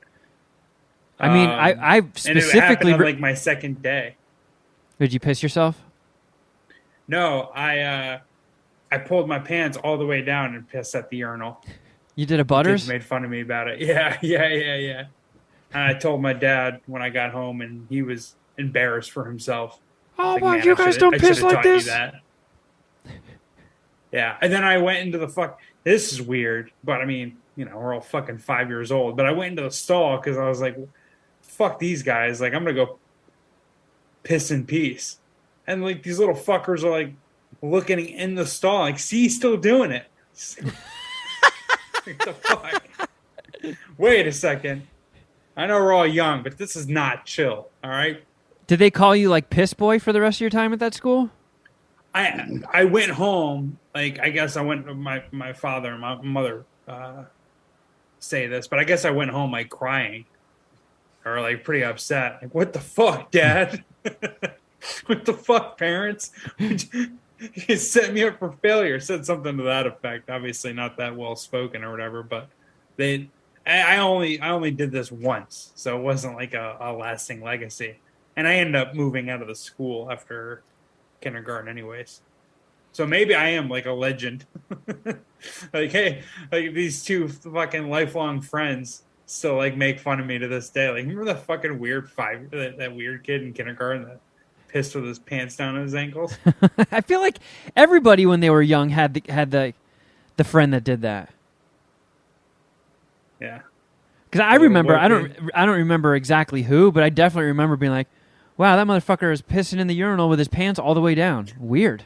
I mean, I and it specifically... happened on like my second day. Did you piss yourself? No, I pulled my pants all the way down and pissed at the urinal. You did a Butters? Kids made fun of me about it. Yeah. And I told my dad when I got home, and he was embarrassed for himself. Oh, wow, you guys don't piss like this? Yeah, and then I went into this is weird, but I mean, we're all fucking 5 years old. But I went into the stall because I was like, fuck these guys. Like, I'm going to go piss in peace. And like these little fuckers are like looking in the stall, like, see, he's still doing it. What the fuck? Wait a second. I know we're all young, but this is not chill, all right? Did they call you like piss boy for the rest of your time at that school? I went home, like, I guess I went to my father and my mother say this, but I guess I went home like crying or like pretty upset. Like, what the fuck, Dad? What the fuck, parents? You set me up for failure. Said something to that effect. Obviously not that well spoken or whatever, but I only did this once, so it wasn't like a lasting legacy. And I ended up moving out of the school after kindergarten anyways. So maybe I am like a legend. Like, hey, like these two fucking lifelong friends still like make fun of me to this day. Like, remember the fucking weird that weird kid in kindergarten that pissed with his pants down his ankles? I feel like everybody when they were young had the friend that did that. Yeah. Because I remember, I don't remember exactly who, but I definitely remember being like, wow, that motherfucker is pissing in the urinal with his pants all the way down. Weird.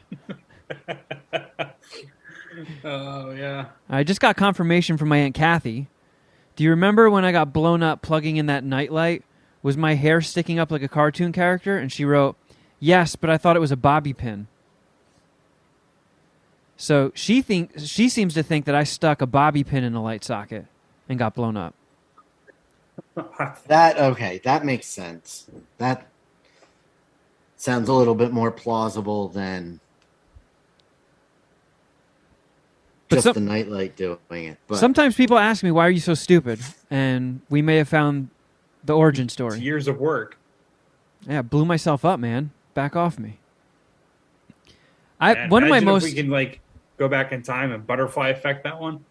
Oh, yeah. I just got confirmation from my Aunt Kathy. Do you remember when I got blown up plugging in that nightlight? Was my hair sticking up like a cartoon character? And she wrote, yes, but I thought it was a bobby pin. So she seems to think that I stuck a bobby pin in a light socket and got blown up. That makes sense. That sounds a little bit more plausible than just the nightlight doing it. But sometimes people ask me, why are you so stupid? And we may have found the origin It's story. years of work. Yeah, blew myself up, man. Back off me. Man, One of my imagine most... if we can like go back in time and butterfly effect that one.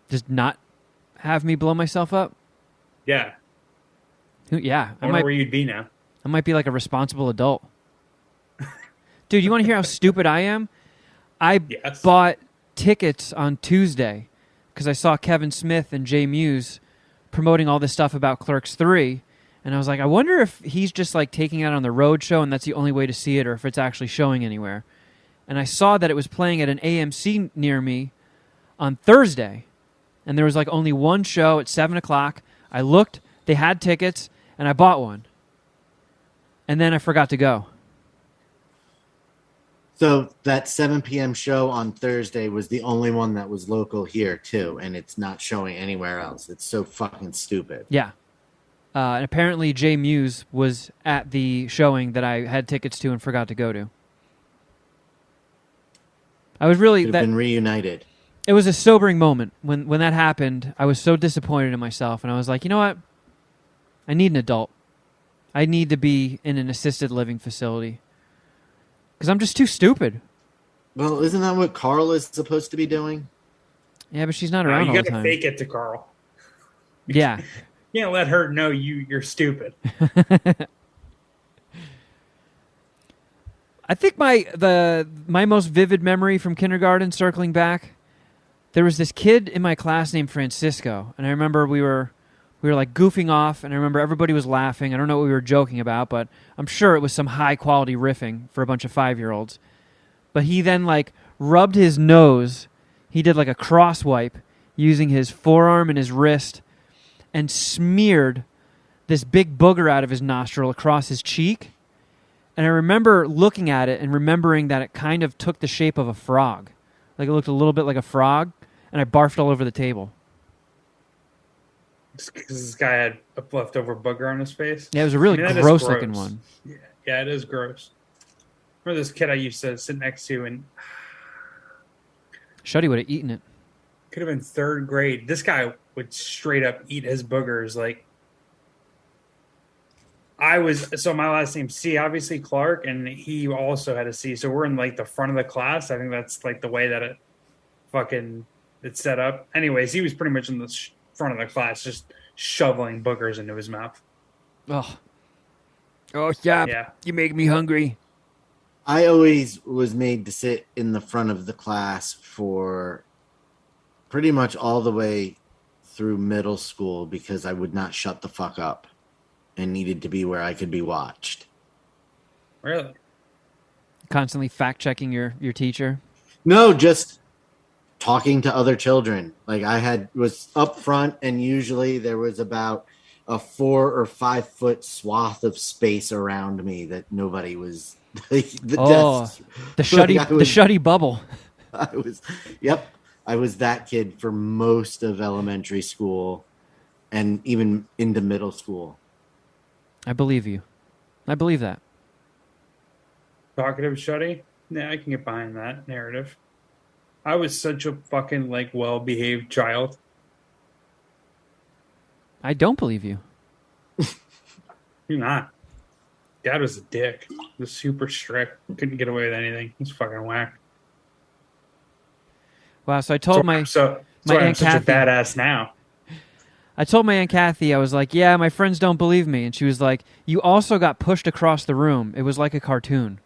Just not have me blow myself up? Yeah. Yeah. I wonder where you'd be now. I might be like a responsible adult. Dude, you want to hear how stupid I am? I bought tickets on Tuesday because I saw Kevin Smith and Jay Muse promoting all this stuff about Clerks 3. And I was like, I wonder if he's just like taking it on the road show and that's the only way to see it, or if it's actually showing anywhere. And I saw that it was playing at an AMC near me on Thursday. And there was like only one show at 7 o'clock. I looked, they had tickets, and I bought one. And then I forgot to go. So that 7 p.m. show on Thursday was the only one that was local here, too, and it's not showing anywhere else. It's so fucking stupid. Yeah. And apparently Jay Muse was at the showing that I had tickets to and forgot to go to. I was really... Could have been reunited. It was a sobering moment. When that happened, I was so disappointed in myself, and I was like, you know what? I need an adult. I need to be in an assisted living facility. Because I'm just too stupid. Well, isn't that what Carl is supposed to be doing? Yeah, but she's not around all the time. You got to fake it to Carl. Yeah. You can't let her know you're stupid. I think my most vivid memory from kindergarten, circling back, there was this kid in my class named Francisco, and I remember we were like goofing off, and I remember everybody was laughing. I don't know what we were joking about, but I'm sure it was some high quality riffing for a bunch of 5-year-olds. But he then like rubbed his nose. He did like a cross wipe using his forearm and his wrist and smeared this big booger out of his nostril across his cheek. And I remember looking at it and remembering that it kind of took the shape of a frog. Like it looked a little bit like a frog, and I barfed all over the table. Because this guy had a leftover booger on his face. Yeah, it was a really gross looking one. Yeah, it is gross. Remember this kid I used to sit next to, and Shuddy would have eaten it. Could have been 3rd grade. This guy would straight up eat his boogers. Like, so my last name's C, obviously Clark, and he also had a C. So we're in like the front of the class. I think that's like the way that it's set up. Anyways, he was pretty much in the front of the class, just shoveling boogers into his mouth. Oh, yeah. You make me hungry. I always was made to sit in the front of the class for pretty much all the way through middle school because I would not shut the fuck up and needed to be where I could be watched. Really? Constantly fact-checking your teacher? No, just talking to other children. Like was up front, and usually there was about a 4 or 5 foot swath of space around me that nobody was... the shuddy bubble. I was that kid for most of elementary school and even into middle school. I believe you. I believe that. Talkative Shuddy? Yeah, I can get behind that narrative. I was such a fucking like well-behaved child. I don't believe you. You're not. Dad was a dick. He was super strict. Couldn't get away with anything. He's fucking whack. Wow, so I told my Aunt such Kathy, a badass now. I told my Aunt Kathy, I was like, yeah, my friends don't believe me. And she was like, you also got pushed across the room. It was like a cartoon.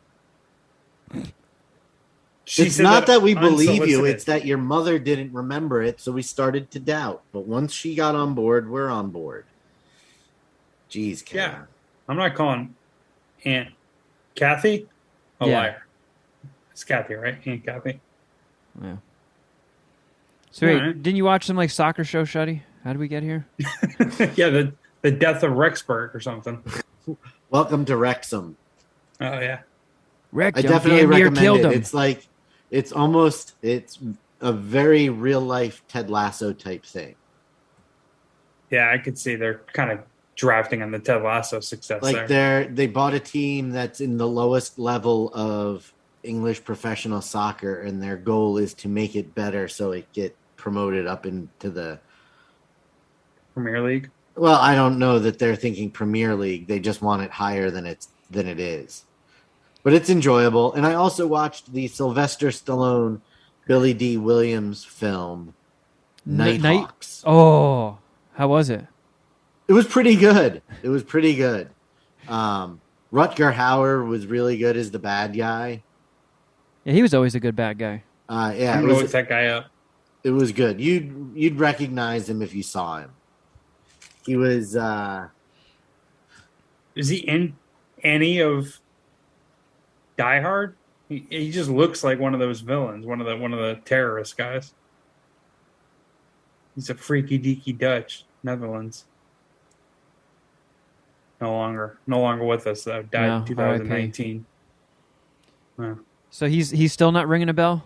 It's not that we believe you. It's that your mother didn't remember it, so we started to doubt. But once she got on board, we're on board. Jeez, Ken. Yeah. I'm not calling Aunt Kathy a liar. It's Kathy, right? Aunt Kathy. Yeah. So wait, didn't you watch some like soccer show, Shuddy? How did we get here? Yeah, the death of Rexburg or something. Welcome to Wrexham. Oh yeah. I definitely recommend it. It's like it's a very real life Ted Lasso type thing. Yeah, I could see they're kind of drafting on the Ted Lasso success. Like they bought a team that's in the lowest level of English professional soccer, and their goal is to make it better so it get promoted up into the Premier League. Well, I don't know that they're thinking Premier League. They just want it higher than it is. But it's enjoyable. And I also watched the Sylvester Stallone, Billy D. Williams film, Nighthawks. Oh, how was it? It was pretty good. Rutger Hauer was really good as the bad guy. Yeah, he was always a good bad guy. Yeah, I'm gonna look that guy up. It was good. You'd recognize him if you saw him. He was. Is he in any of Die Hard? He just looks like one of those villains, one of the terrorist guys. He's a freaky deaky Dutch, Netherlands. No longer with us though. Died in 2019. Wow. So he's still not ringing a bell?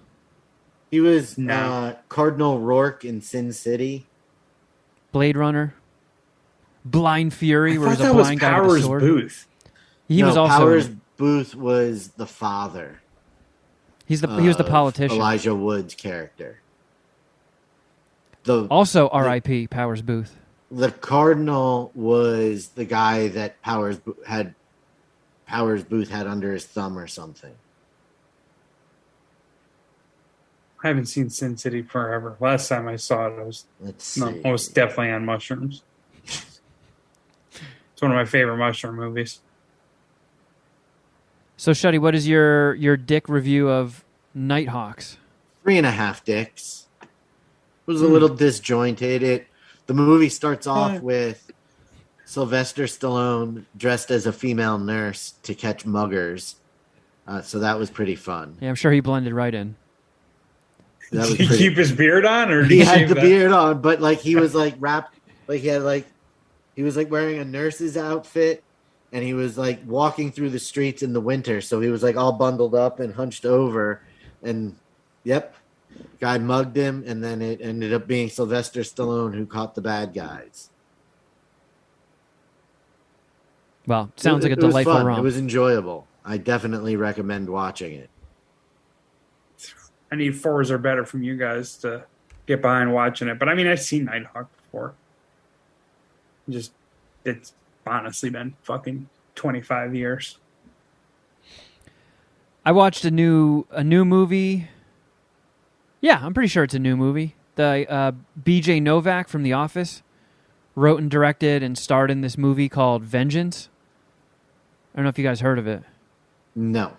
He was No. Cardinal Rourke in Sin City. Blade Runner. Blind Fury, where I he's thought a that was blind guy with a Powers sword. Booth. He was also Powers Booth was the father. he was the politician. Elijah Wood's character. Also R.I.P. Powers Booth. The Cardinal was the guy that Powers Booth had under his thumb or something. I haven't seen Sin City forever. Last time I saw it, I was most definitely on mushrooms. It's one of my favorite mushroom movies. So, Shuddy, what is your dick review of Nighthawks? 3.5 dicks. It was a little disjointed. The movie starts off with Sylvester Stallone dressed as a female nurse to catch muggers. So that was pretty fun. Yeah, I'm sure he blended right in. That was Did he keep his beard on, or did he had shave the that? beard on, but like he was like wrapped, like he was like wearing a nurse's outfit, and he was like walking through the streets in the winter. So he was like all bundled up and hunched over, and guy mugged him, and then it ended up being Sylvester Stallone who caught the bad guys. Well, sounds like a It was delightful fun. romp. It was enjoyable. I definitely recommend watching it. I need fours or better from you guys to get behind watching it. But I mean, I've seen Nighthawk before. It's honestly been fucking 25 years. I watched a new movie. Yeah, I'm pretty sure it's a new movie. The B.J. Novak from The Office wrote and directed and starred in this movie called Vengeance. I don't know if you guys heard of it. No.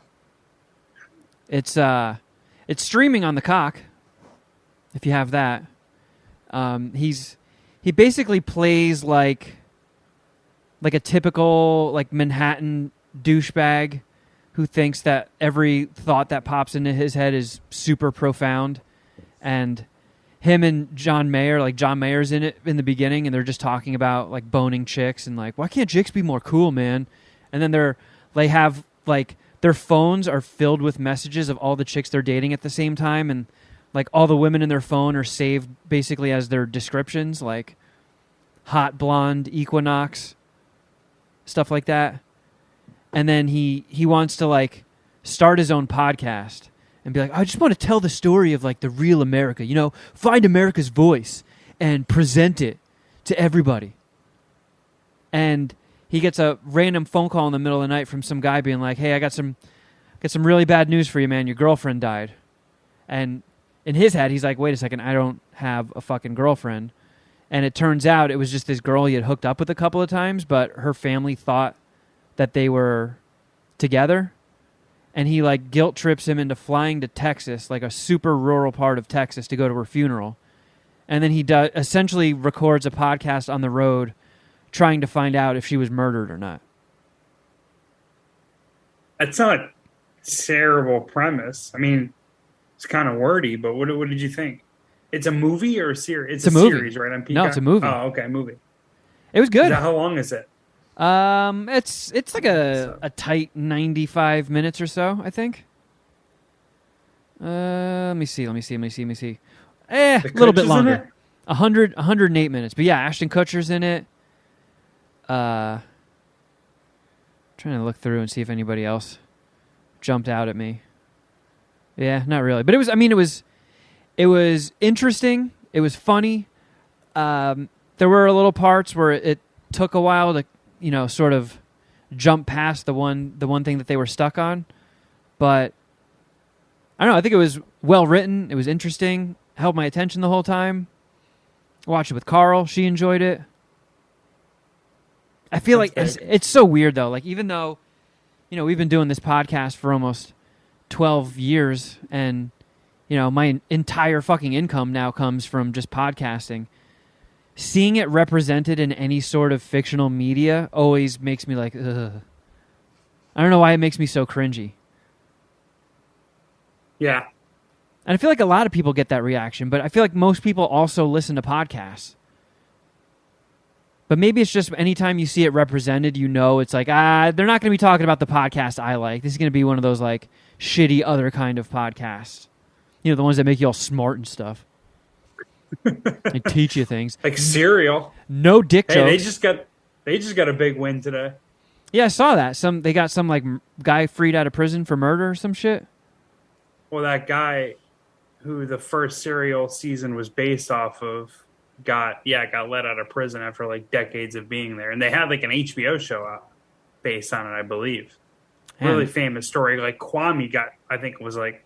It's streaming on the cock, if you have that. He basically plays like a typical like Manhattan douchebag who thinks that every thought that pops into his head is super profound. And him and John Mayer, like John Mayer's in it in the beginning, and they're just talking about like boning chicks and like, why can't chicks be more cool, man? And then they have like their phones are filled with messages of all the chicks they're dating at the same time, and like all the women in their phone are saved basically as their descriptions, like hot blonde equinox, stuff like that. And then he wants to like start his own podcast and be like, I just want to tell the story of like the real America, find America's voice and present it to everybody. And he gets a random phone call in the middle of the night from some guy being like, hey, I got some really bad news for you, man. Your girlfriend died. And in his head, he's like, wait a second, I don't have a fucking girlfriend. And it turns out it was just this girl he had hooked up with a couple of times, but her family thought that they were together. And he like guilt trips him into flying to Texas, like a super rural part of Texas, to go to her funeral. And then he essentially records a podcast on the road trying to find out if she was murdered or not. That's not a terrible premise. I mean, it's kind of wordy, but what did you think? It's a movie or a series? It's a movie. Series, right? On Peacock? No, it's a movie. Oh, okay, movie. It was good. How long is it? It's like a tight 95 minutes or so, I think. Let me see. A little bit longer. 108 minutes. But yeah, Ashton Kutcher's in it. Trying to look through and see if anybody else jumped out at me. Yeah, not really. But it was. I mean, it was interesting. It was funny. There were little parts where it took a while to, sort of jump past the one thing that they were stuck on. But I don't know. I think it was well written. It was interesting. Held my attention the whole time. Watched it with Carl. She enjoyed it. I feel like it's so weird though. Like even though, we've been doing this podcast for almost 12 years, and my entire fucking income now comes from just podcasting. Seeing it represented in any sort of fictional media always makes me like, ugh. I don't know why it makes me so cringy. Yeah. And I feel like a lot of people get that reaction, but I feel like most people also listen to podcasts. But maybe it's just anytime you see it represented, it's like, they're not going to be talking about the podcast I like. This is going to be one of those like shitty other kind of podcasts. The ones that make you all smart and stuff. They teach you things. Like Serial. No dick jokes. They just got a big win today. Yeah, I saw that. They got some like guy freed out of prison for murder or some shit. Well, that guy who the first Serial season was based off of got let out of prison after like decades of being there, and they had like an HBO show out based on it, I believe. Really famous story. Like Kwame was like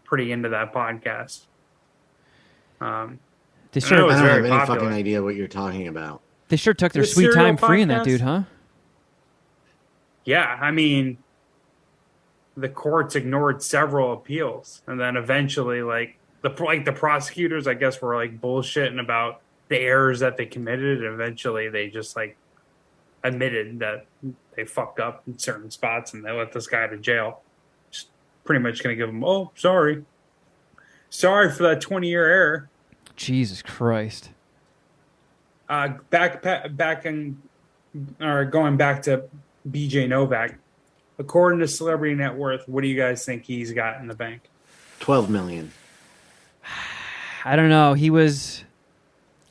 pretty into that podcast. I don't have any fucking idea what you're talking about. They sure took their sweet time freeing that dude, huh? Yeah, I mean, the courts ignored several appeals, and then eventually, like the prosecutors, I guess, were like bullshitting about the errors that they committed, and eventually they just like admitted that they fucked up in certain spots, and they let this guy to jail. Just pretty much going to give him, sorry for that 20-year error. Jesus Christ. Going back to BJ Novak, according to Celebrity Net Worth, what do you guys think he's got in the bank? $12 million. I don't know. He was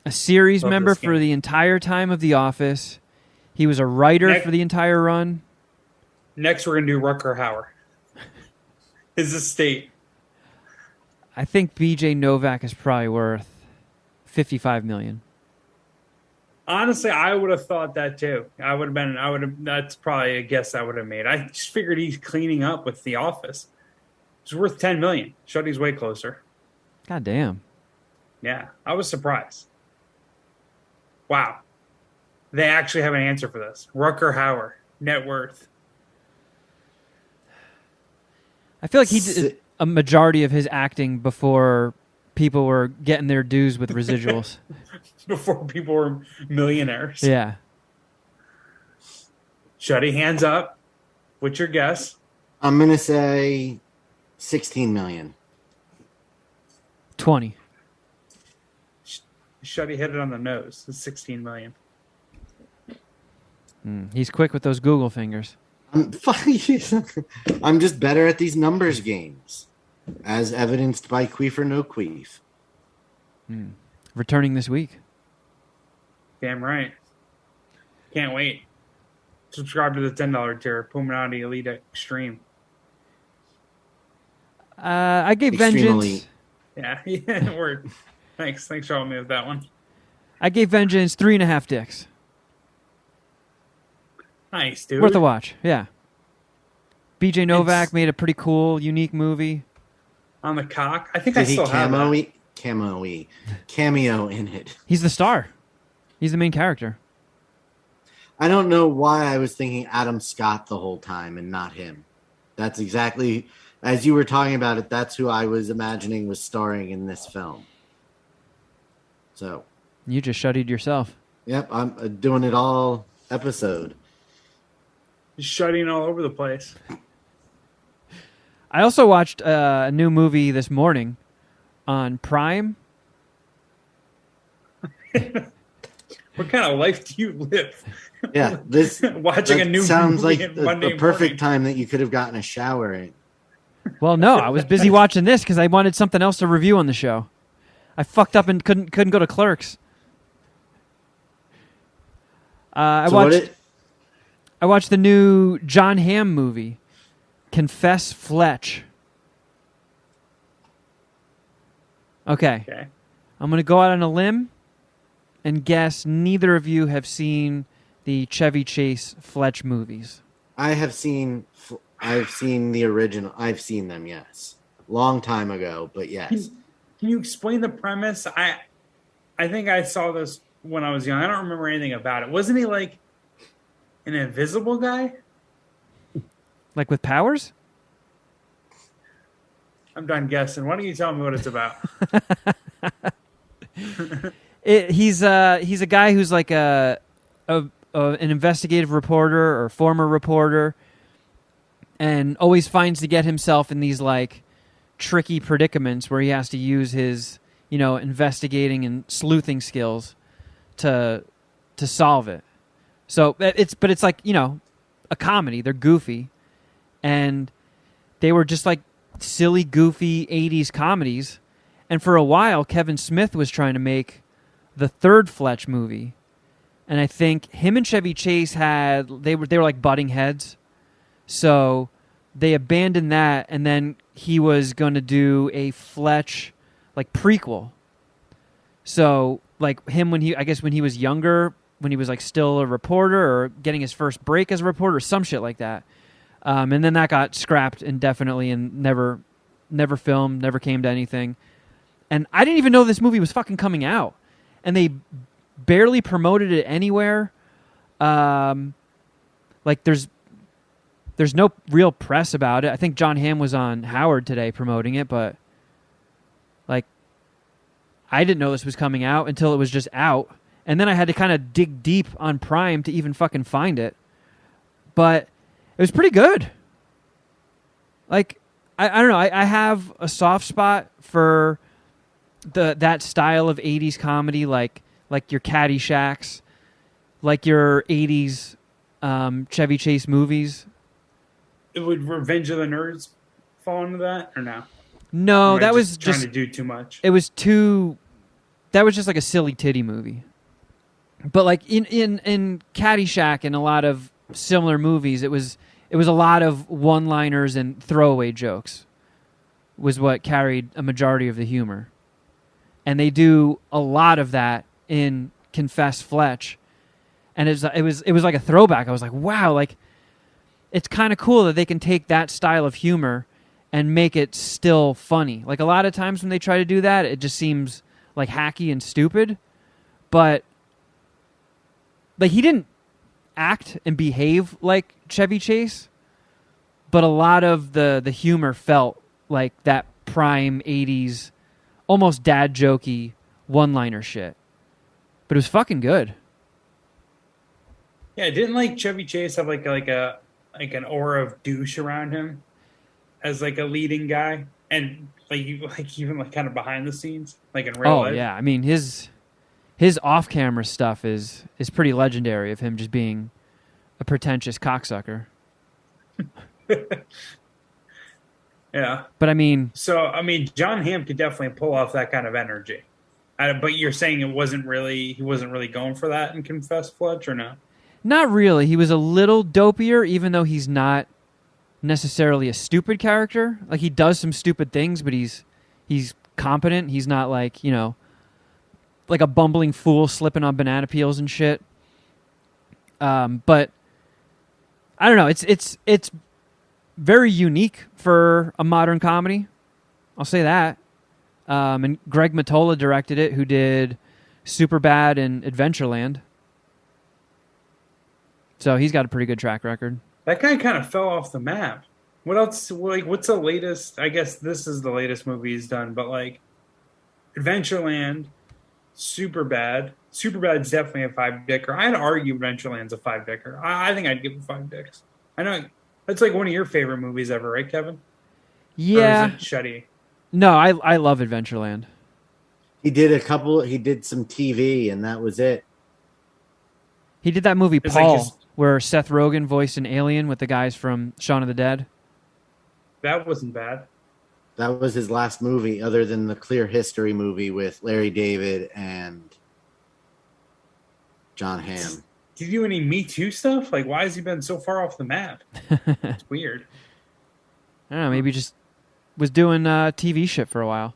a series member for the entire time of The Office. He was a writer for the entire run. Next, we're going to do Rutger Hauer. His estate. I think BJ Novak is probably worth $55 million. Honestly, I would have thought that too. That's probably a guess I would have made. I just figured he's cleaning up with The Office. It's worth $10 million. Shuddy's way closer. God damn. Yeah, I was surprised. Wow. They actually have an answer for this. Rutger Hauer, net worth. I feel like he did a majority of his acting before people were getting their dues with residuals. Before people were millionaires. Yeah. Shuddy, hands up. What's your guess? I'm going to say $16 million. 20. Shuddy hit it on the nose. It's $16 million. He's quick with those Google fingers. I'm just better at these numbers games, as evidenced by Queef or No Queef. Returning this week. Damn right. Can't wait. Subscribe to the $10 tier. Puminati Elite Extreme. I gave Extreme Vengeance. Elite. Yeah, word. Thanks for helping me with that one. I gave Vengeance 3.5 dicks. Nice, dude. Worth a watch, yeah. BJ Novak made a pretty cool, unique movie. On the cock? I think I Did still he have that. cameo in it? He's the star. He's the main character. I don't know why I was thinking Adam Scott the whole time and not him. That's exactly, as you were talking about it, that's who I was imagining was starring in this film. So. You just shuddied yourself. Yep, I'm doing it all episode. Shutting all over the place. I also watched a new movie this morning on Prime. What kind of life do you live? Yeah, this watching a new sounds movie like Monday the perfect morning. time that you could have gotten a shower in. Well, no, I was busy watching this because I wanted something else to review on the show. I fucked up and couldn't go to Clerks. I watched the new John Hamm movie, Confess Fletch. Okay. Okay. I'm going to go out on a limb and guess neither of you have seen the Chevy Chase Fletch movies. I've seen the original. I've seen them, yes. Long time ago, but yes. Can you explain the premise? I think I saw this when I was young. I don't remember anything about it. Wasn't he like an invisible guy? Like with powers? I'm done guessing. Why don't you tell me what it's about? He's a guy who's like an investigative reporter or former reporter, and always finds to get himself in these like tricky predicaments where he has to use his investigating and sleuthing skills to solve it. So it's like a comedy. They're goofy, and they were just like silly, goofy 80s comedies. And for a while, Kevin Smith was trying to make the third Fletch movie, and I think him and Chevy Chase they were like butting heads, so they abandoned that, and then he was going to do a Fletch like prequel. So like him when he was younger, when he was like still a reporter or getting his first break as a reporter, or some shit like that, and then that got scrapped indefinitely and never filmed, never came to anything. And I didn't even know this movie was fucking coming out. And they barely promoted it anywhere. Like there's no real press about it. I think John Hamm was on Howard today promoting it, but like I didn't know this was coming out until it was just out. And then I had to kind of dig deep on Prime to even fucking find it. But it was pretty good. Like I don't know, I have a soft spot for that style of 80s comedy, like your Caddyshack, like your 80s Chevy Chase movies. Would Revenge of the Nerds fall into that or no? No, that was trying just to do too much. It was too. That was just like a silly titty movie. But like in Caddyshack and a lot of similar movies, it was a lot of one-liners and throwaway jokes was what carried a majority of the humor. And they do a lot of that in Confess Fletch. And it was like a throwback. I was like, wow, like it's kind of cool that they can take that style of humor and make it still funny. Like a lot of times when they try to do that, it just seems like hacky and stupid. But like he didn't act and behave like Chevy Chase, but a lot of the humor felt like that prime 80s, almost dad jokey one-liner shit. But it was fucking good. Yeah, didn't like Chevy Chase have like an aura of douche around him as like a leading guy, and even like kind of behind the scenes, like in real life? Oh yeah, I mean his off-camera stuff is pretty legendary of him just being a pretentious cocksucker. Yeah. But I mean... So, I mean, John Hamm could definitely pull off that kind of energy. But you're saying he wasn't really going for that in Confess Fletch, or no? Not really. He was a little dopier, even though he's not necessarily a stupid character. Like, he does some stupid things, but he's competent. He's not like, like a bumbling fool slipping on banana peels and shit. But I don't know. It's very unique for a modern comedy. I'll say that. And Greg Mottola directed it, who did Superbad and Adventureland. So he's got a pretty good track record. That guy kind of fell off the map. What else? Like, what's the latest? I guess this is the latest movie he's done, but like Adventureland, Superbad. Superbad's definitely a 5-dicker. I'd argue Adventureland's a 5-dicker. I think I'd give it 5 dicks. I know that's like one of your favorite movies ever, right, Kevin? Yeah. Or is it shitty? No, I love Adventureland. He did some TV, and that was it. He did that movie It's Paul, like where Seth Rogen voiced an alien with the guys from Shaun of the Dead. That wasn't bad. That was his last movie, other than the Clear History movie with Larry David and John Hamm. Did he do any Me Too stuff? Like, why has he been so far off the map? It's weird. I don't know, maybe just was doing TV shit for a while.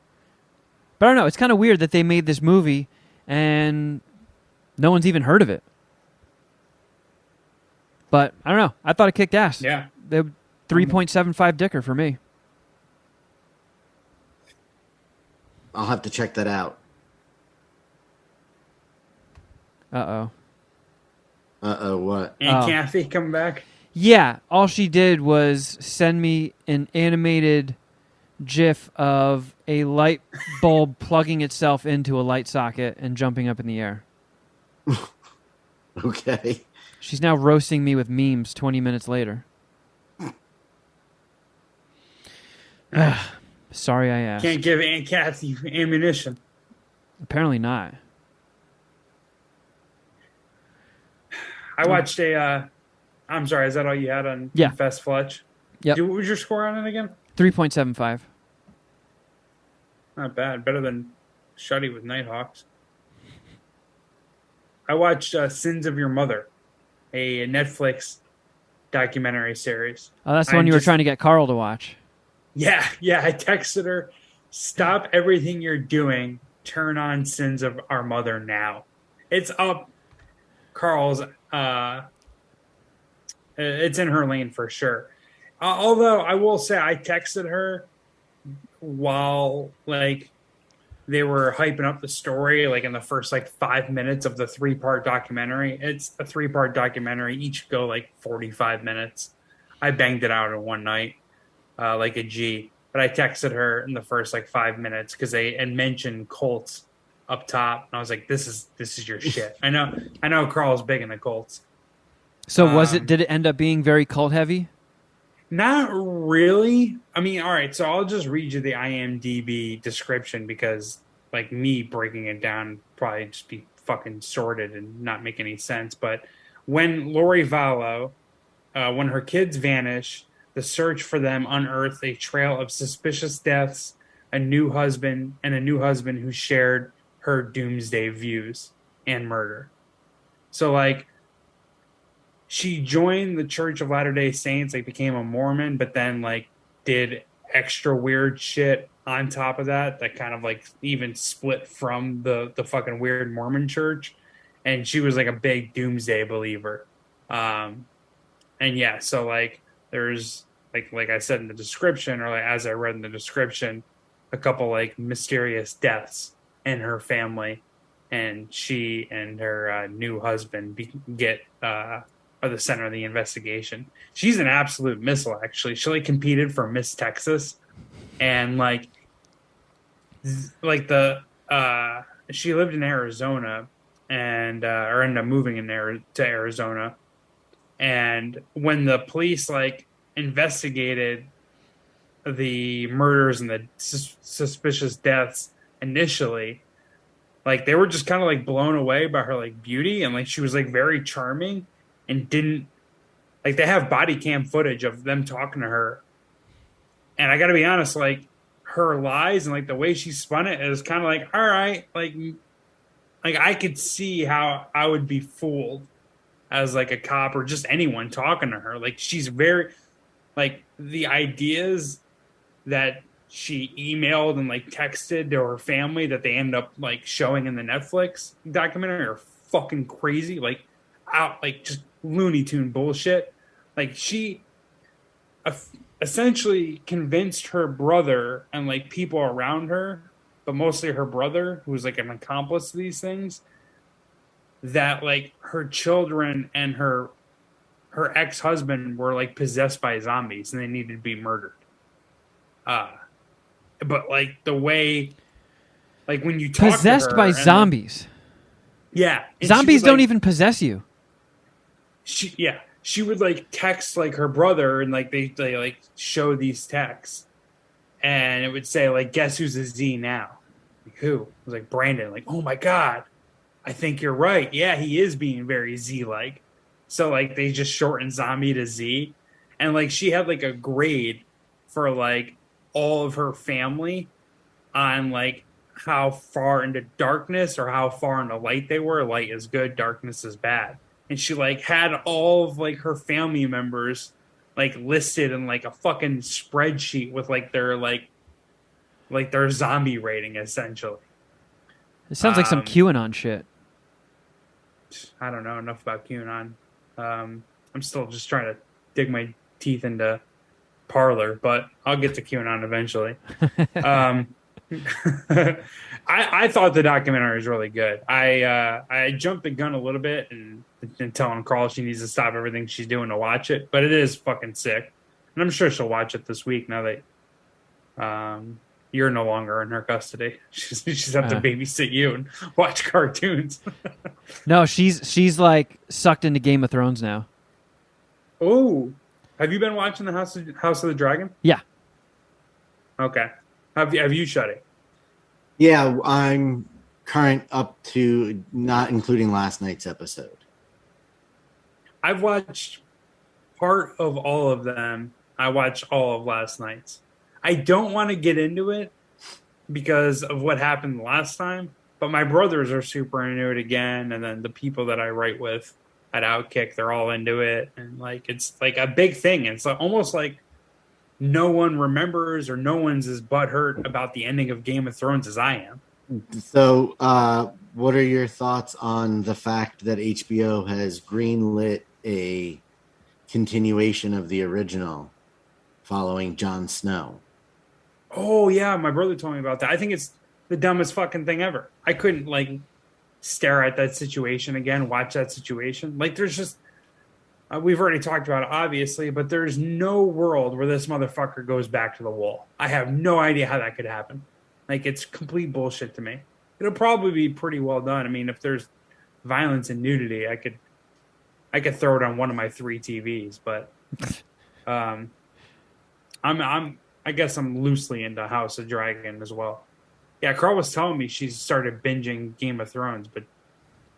But I don't know. It's kind of weird that they made this movie and no one's even heard of it. But I don't know. I thought it kicked ass. Yeah. The 3.75 dicker for me. I'll have to check that out. Uh-oh. Uh-oh, what? Aunt Oh. Kathy coming back? Yeah, all she did was send me an animated GIF of a light bulb plugging itself into a light socket and jumping up in the air. Okay. She's now roasting me with memes 20 minutes later. Sorry I asked. Can't give Aunt Kathy ammunition. Apparently not. I watched a. I'm sorry, is that all you had on Yeah. Confess Fletch? Yep. What was your score on it again? 3.75. Not bad. Better than Shuddy with Nighthawks. I watched Sins of Your Mother, a Netflix documentary series. Oh, that's the one you were trying to get Carl to watch. Yeah. I texted her, stop everything you're doing, turn on Sins of Our Mother now. It's up Carl's, it's in her lane for sure. Although I will say I texted her while they were hyping up the story, in the first 5 minutes of the 3-part documentary. It's a 3-part documentary. Each go 45 minutes. I banged it out in one night, like a G. But I texted her in the first 5 minutes because they had mentioned Colts up top, and I was like, "This is your shit." I know Carl's big in the Colts. So did it end up being very cult heavy? Not really. I mean, all right, so I'll just read you the IMDb description because, me breaking it down probably just be fucking sordid and not make any sense. But when Lori Vallow, when her kids vanish, the search for them unearthed a trail of suspicious deaths, a new husband who shared her doomsday views and murder. So, she joined the Church of Latter-day Saints, became a Mormon, but then did extra weird shit on top of that kind of even split from the fucking weird Mormon church. And she was a big doomsday believer. And yeah, so there's like I said in the description, or as I read in the description, a couple mysterious deaths in her family, and she and her new husband are the center of the investigation. She's an absolute missile, actually. She competed for Miss Texas, and she lived in Arizona, and or ended up moving to Arizona. And when the police investigated the murders and the suspicious deaths initially, they were just kind of blown away by her beauty, and she was very charming. And didn't they have body cam footage of them talking to her, and I gotta be honest, her lies and the way she spun it is kind of all right, I could see how I would be fooled as a cop or just anyone talking to her. She's very the ideas that she emailed and texted to her family that they end up showing in the Netflix documentary are fucking crazy, out just Looney Tune bullshit. She essentially convinced her brother and people around her, but mostly her brother, who was an accomplice to these things, that her children and her ex-husband were possessed by zombies and they needed to be murdered. But the way when you talk Possessed to her by and, zombies. Yeah. Zombies don't even possess you. She would text her brother, and they show these texts, and it would say guess who's a Z now? Who? It was Brandon. Oh my god, I think you're right. Yeah, he is being very Z like. So they just shortened zombie to Z, and she had a grade for all of her family on how far into darkness or how far into light they were. Light is good, darkness is bad. And she had all of her family members listed in a fucking spreadsheet with their like their zombie rating essentially. It sounds like some Um, QAnon shit. I don't know enough about QAnon. I'm still just trying to dig my teeth into Parlor, but I'll get to QAnon eventually. Um, I thought the documentary was really good. I jumped the gun a little bit and telling Carl she needs to stop everything she's doing to watch it, but it is fucking sick, and I'm sure she'll watch it this week now that you're no longer in her custody. She's have to babysit you and watch cartoons. No, she's like sucked into Game of Thrones now. Oh, have you been watching the House of the Dragon? Yeah. Okay. Have you shut it? Yeah, I'm current up to not including last night's episode. I've watched part of all of them. I watched all of last night's. I don't want to get into it because of what happened last time, but my brothers are super into it again, and then the people that I write with at Outkick, they're all into it, and like it's like a big thing. It's like, almost like no one remembers or no one's as butthurt about the ending of Game of Thrones as I am. So, what are your thoughts on the fact that HBO has greenlit a continuation of the original following Jon Snow? Oh yeah, my brother told me about that. I think it's the dumbest fucking thing ever. I couldn't like stare at that situation again, watch that situation. Like there's just we've already talked about it obviously, but there's no world where this motherfucker goes back to the wall. I have no idea how that could happen. Like it's complete bullshit to me. It'll probably be pretty well done. I mean, if there's violence and nudity, I could throw it on one of my 3 TVs, but I guess I'm loosely into House of Dragon as well. Yeah, Carl was telling me she started binging Game of Thrones, but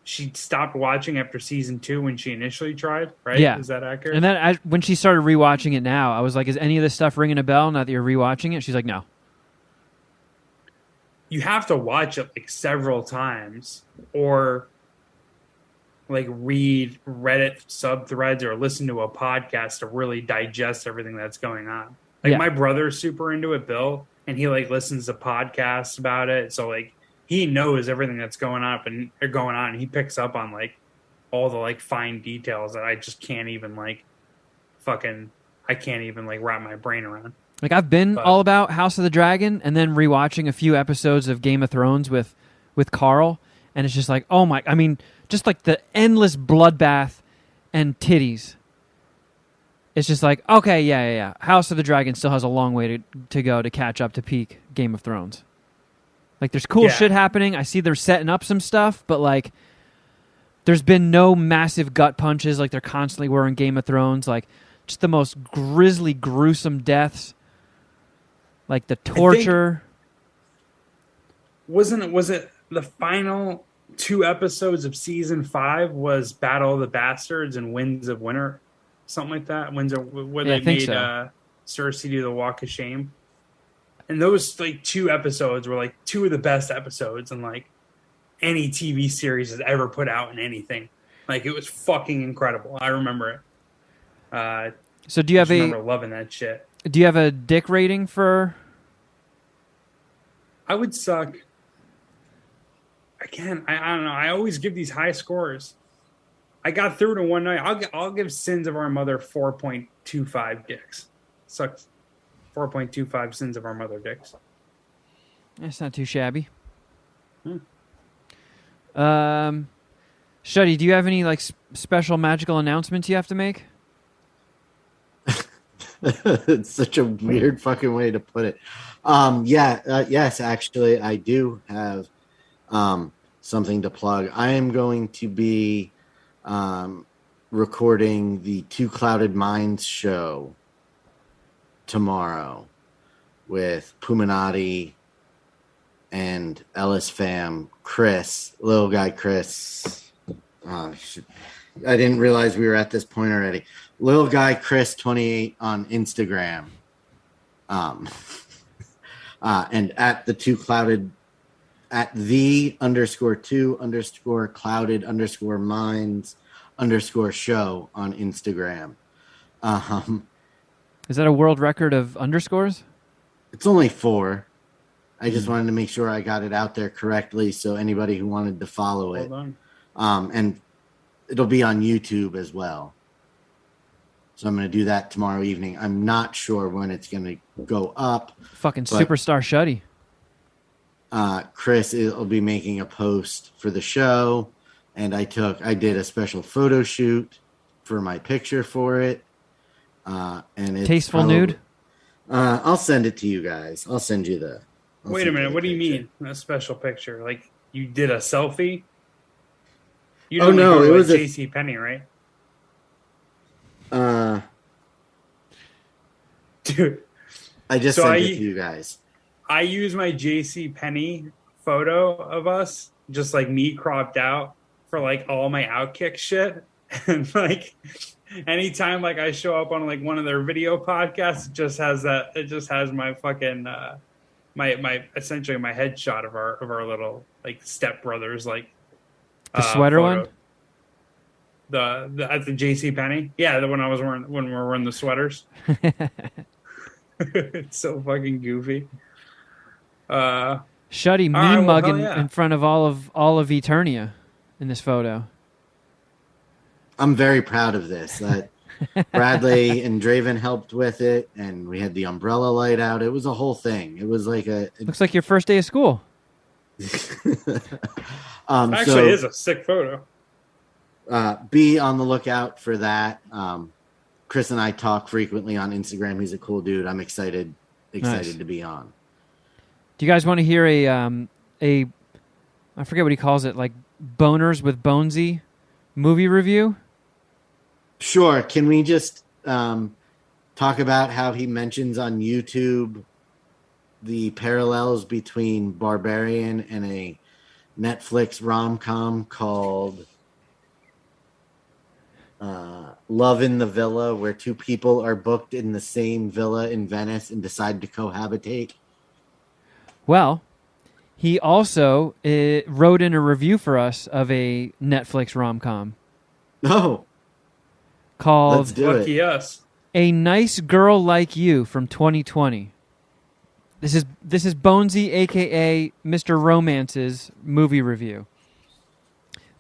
she stopped watching after season 2 when she initially tried, right? Yeah. Is that accurate? And then when she started rewatching it now, I was like, is any of this stuff ringing a bell now that you're rewatching it? She's like, no. You have to watch it like several times or like read Reddit sub threads or listen to a podcast to really digest everything that's going on. Like my brother's super into it, Bill, and he like listens to podcasts about it. So like he knows everything that's going on and he picks up on like all the like fine details that I just can't even like I can't even like wrap my brain around. Like I've been all about House of the Dragon and then rewatching a few episodes of Game of Thrones with Carl, and it's just like, oh my, I mean, just like the endless bloodbath and titties. It's just like, okay, yeah. House of the Dragon still has a long way to go to catch up to peak Game of Thrones. Like, there's cool shit happening. I see they're setting up some stuff, but, like, there's been no massive gut punches like there constantly were in Game of Thrones. Like, just the most grisly, gruesome deaths. Like, the torture. Was it the final 2 episodes of season 5 was Battle of the Bastards and Winds of Winter? Something like that. Where they made Cersei do the Walk of Shame. And those like 2 episodes were like 2 of the best episodes in like any TV series has ever put out in anything. Like it was fucking incredible. I remember it. So do you have remember loving that shit. Do you have a dick rating for? I would suck. Again, I don't know. I always give these high scores. I got through to one night. I'll give Sins of Our Mother 4.25 dicks. Sucks. 4.25 Sins of Our Mother dicks. That's not too shabby. Shuddy, do you have any like special magical announcements you have to make? It's such a weird fucking way to put it. Yes, actually, I do have something to plug. I am going to be recording the Two Clouded Minds show tomorrow with Puminati and Ellis Fam, Chris, little guy Chris. I didn't realize we were at this point already. Little guy Chris 28 on Instagram. And at the Two Clouded, at the _2_clouded_minds_show on Instagram. Is that a world record of underscores? It's only 4. I just wanted to make sure I got it out there correctly, so anybody who wanted to follow it, on. and it'll be on YouTube as well. So I'm going to do that tomorrow evening. I'm not sure when it's going to go up. Fucking But- superstar Shuddy. Chris will be making a post for the show, and I did a special photo shoot for my picture for it. And it's Tasteful nude? I'll send it to you guys. I'll send you the. Wait a minute. What do you mean a special picture? Like you did a selfie? You Oh, no, it was a- J.C. Penney, right? Dude, I just So sent I- it to you guys. I use my J.C. Penney photo of us, just like me cropped out, for like all my Outkick shit, and like anytime like I show up on like one of their video podcasts, it just has that. It just has my fucking my essentially my headshot of our little like stepbrothers, like The sweater photo. one? The at the J.C. Penney, yeah, the one I was wearing when we were wearing the sweaters. It's so fucking goofy. Shuddy All right, mean well, mugging hell yeah. in front of all of Eternia in this photo. I'm very proud of this. That Bradley and Draven helped with it, and we had the umbrella light out. It was a whole thing. It was like a. Looks like your first day of school. Actually, it is a sick photo. Be on the lookout for that. Chris and I talk frequently on Instagram. He's a cool dude. I'm excited Nice. to be on. Do you guys want to hear a I forget what he calls it, like boners with Bonesy movie review? Sure. Can we just talk about how he mentions on YouTube the parallels between Barbarian and a Netflix rom-com called Love in the Villa, where two people are booked in the same villa in Venice and decide to cohabitate? Well, he also wrote in a review for us of a Netflix rom-com No. called Let's do Lucky it. us. A Nice Girl Like You from 2020. This is Bonesy, aka Mr. Romance's movie review.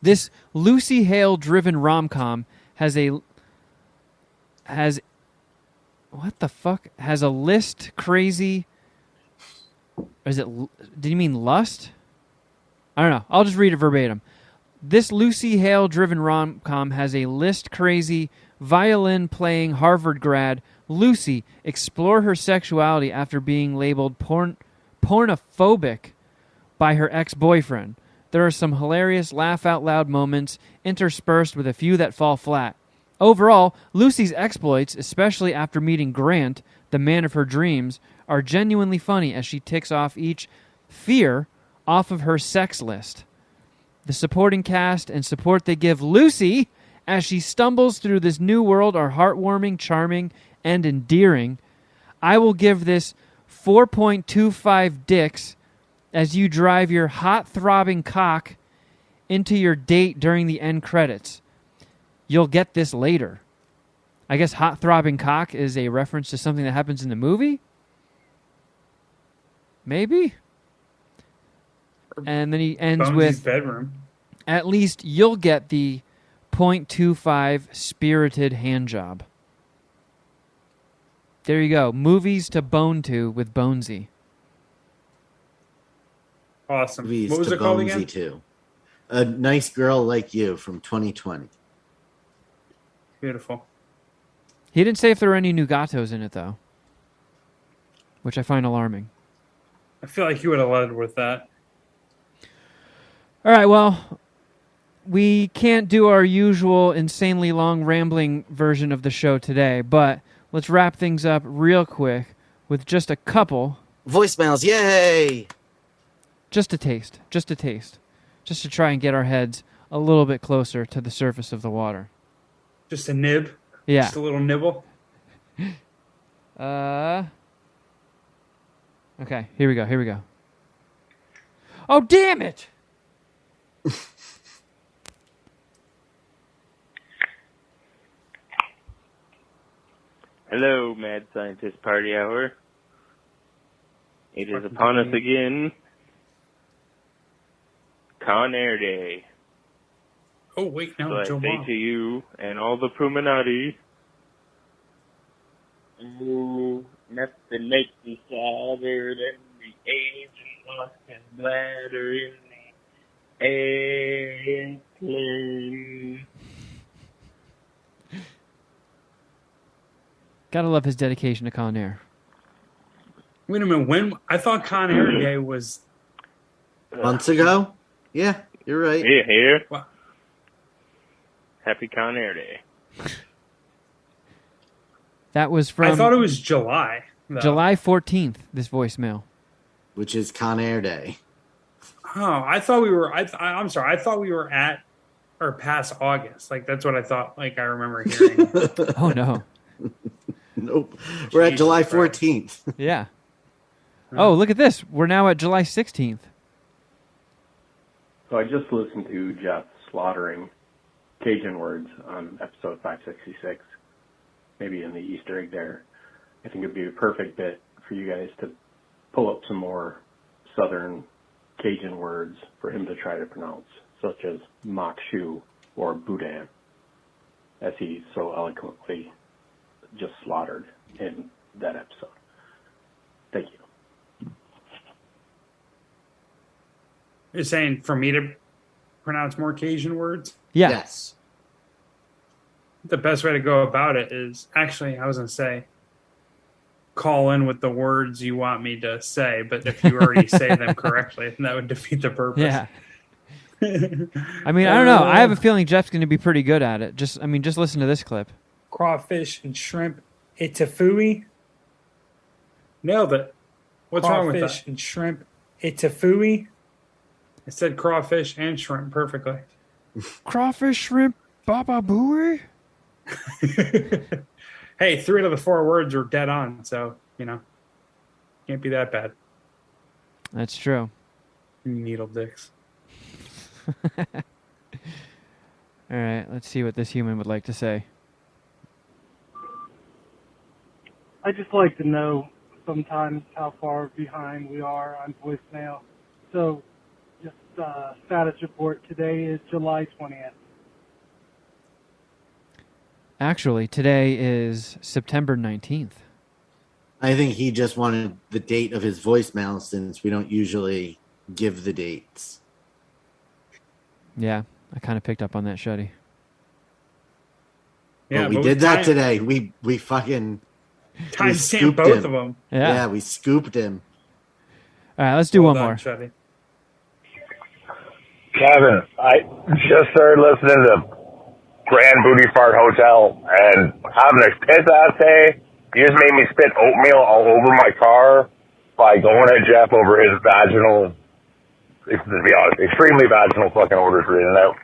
This Lucy Hale driven rom-com has a list crazy. Or is it? Did you mean lust? I don't know. I'll just read it verbatim. This Lucy Hale driven rom-com has a list crazy violin playing Harvard grad Lucy explore her sexuality after being labeled pornophobic by her ex-boyfriend. There are some hilarious laugh out loud moments interspersed with a few that fall flat. Overall, Lucy's exploits, especially after meeting Grant, the man of her dreams, are genuinely funny as she ticks off each fear off of her sex list. The supporting cast and support they give Lucy as she stumbles through this new world are heartwarming, charming, and endearing. I will give this 4.25 dicks as you drive your hot throbbing cock into your date during the end credits. You'll get this later. I guess hot throbbing cock is a reference to something that happens in the movie? Maybe? And then he ends Bonesy's with, bedroom. at least you'll get the 0.25 spirited hand job. There you go. Movies to bone to with Bonesy. Awesome. Movies What was to it called Bonesy again? too. A Nice Girl Like You from 2020. Beautiful. He didn't say if there were any Nugatos in it, though, which I find alarming. I feel like you would have led with that. All right, well, we can't do our usual insanely long rambling version of the show today, but let's wrap things up real quick with just a couple, Voicemails, yay! just a taste, just to try and get our heads a little bit closer to the surface of the water. Just a nib. Yeah. Just a little nibble. Okay, here we go. Oh, damn it! Hello, Mad Scientist Party Hour. It is upon us again. Con Air Day. Oh, wait, So no, I Joe say Bob. to you and all the Pruminati, oh, nothing makes me sadder than the age and lost and bladder in the airplane. Gotta love his dedication to Con Air. Wait a minute, when? I thought Con Air Day was... Months ago? Yeah, you're right. Here. What? Happy Con Air Day. That was from I thought it was July. Though. July 14th, this voicemail. Which is Con Air Day. Oh, I thought we were... I'm sorry, I thought we were at or past August. Like, that's what I thought, like, I remember hearing. Oh, no. Nope. We're at Jesus July Christ. 14th. Yeah. Oh, look at this. We're now at July 16th. So I just listened to Jeff slaughtering Cajun words on episode 566, maybe in the Easter egg there. I think it'd be a perfect bit for you guys to pull up some more Southern Cajun words for him to try to pronounce, such as mock shoe or boudin, as he so eloquently just slaughtered in that episode. Thank you. You're saying for me to pronounce more Cajun words? Yeah. Yes. The best way to go about it is... Actually, I was going to say, call in with the words you want me to say, but if you already say them correctly, then that would defeat the purpose. Yeah. I mean, I don't know. I have a feeling Jeff's going to be pretty good at it. Just listen to this clip. Crawfish and shrimp etafui. Nailed it. What's wrong with that? Crawfish and shrimp etafui. I said crawfish and shrimp perfectly. Crawfish, shrimp, baba booey. Hey, 3 out of the 4 words were dead on, so, can't be that bad. That's true. Needle dicks. All right, let's see what this human would like to say. I just like to know sometimes how far behind we are on voicemail. So, just status report. Today is July 20th. Actually, today is September 19th. I think he just wanted the date of his voicemail since we don't usually give the dates. Yeah, I kind of picked up on that, Shuddy. Yeah, but we did that today. We fucking timestamp both of them. Yeah, we scooped him. All right, let's do one more. Shuddy. Kevin, I just started listening to Grand Booty Fart Hotel and having a piss ass day. You just made me spit oatmeal all over my car by going at Jeff over his vaginal, to be honest, extremely vaginal fucking orders written out.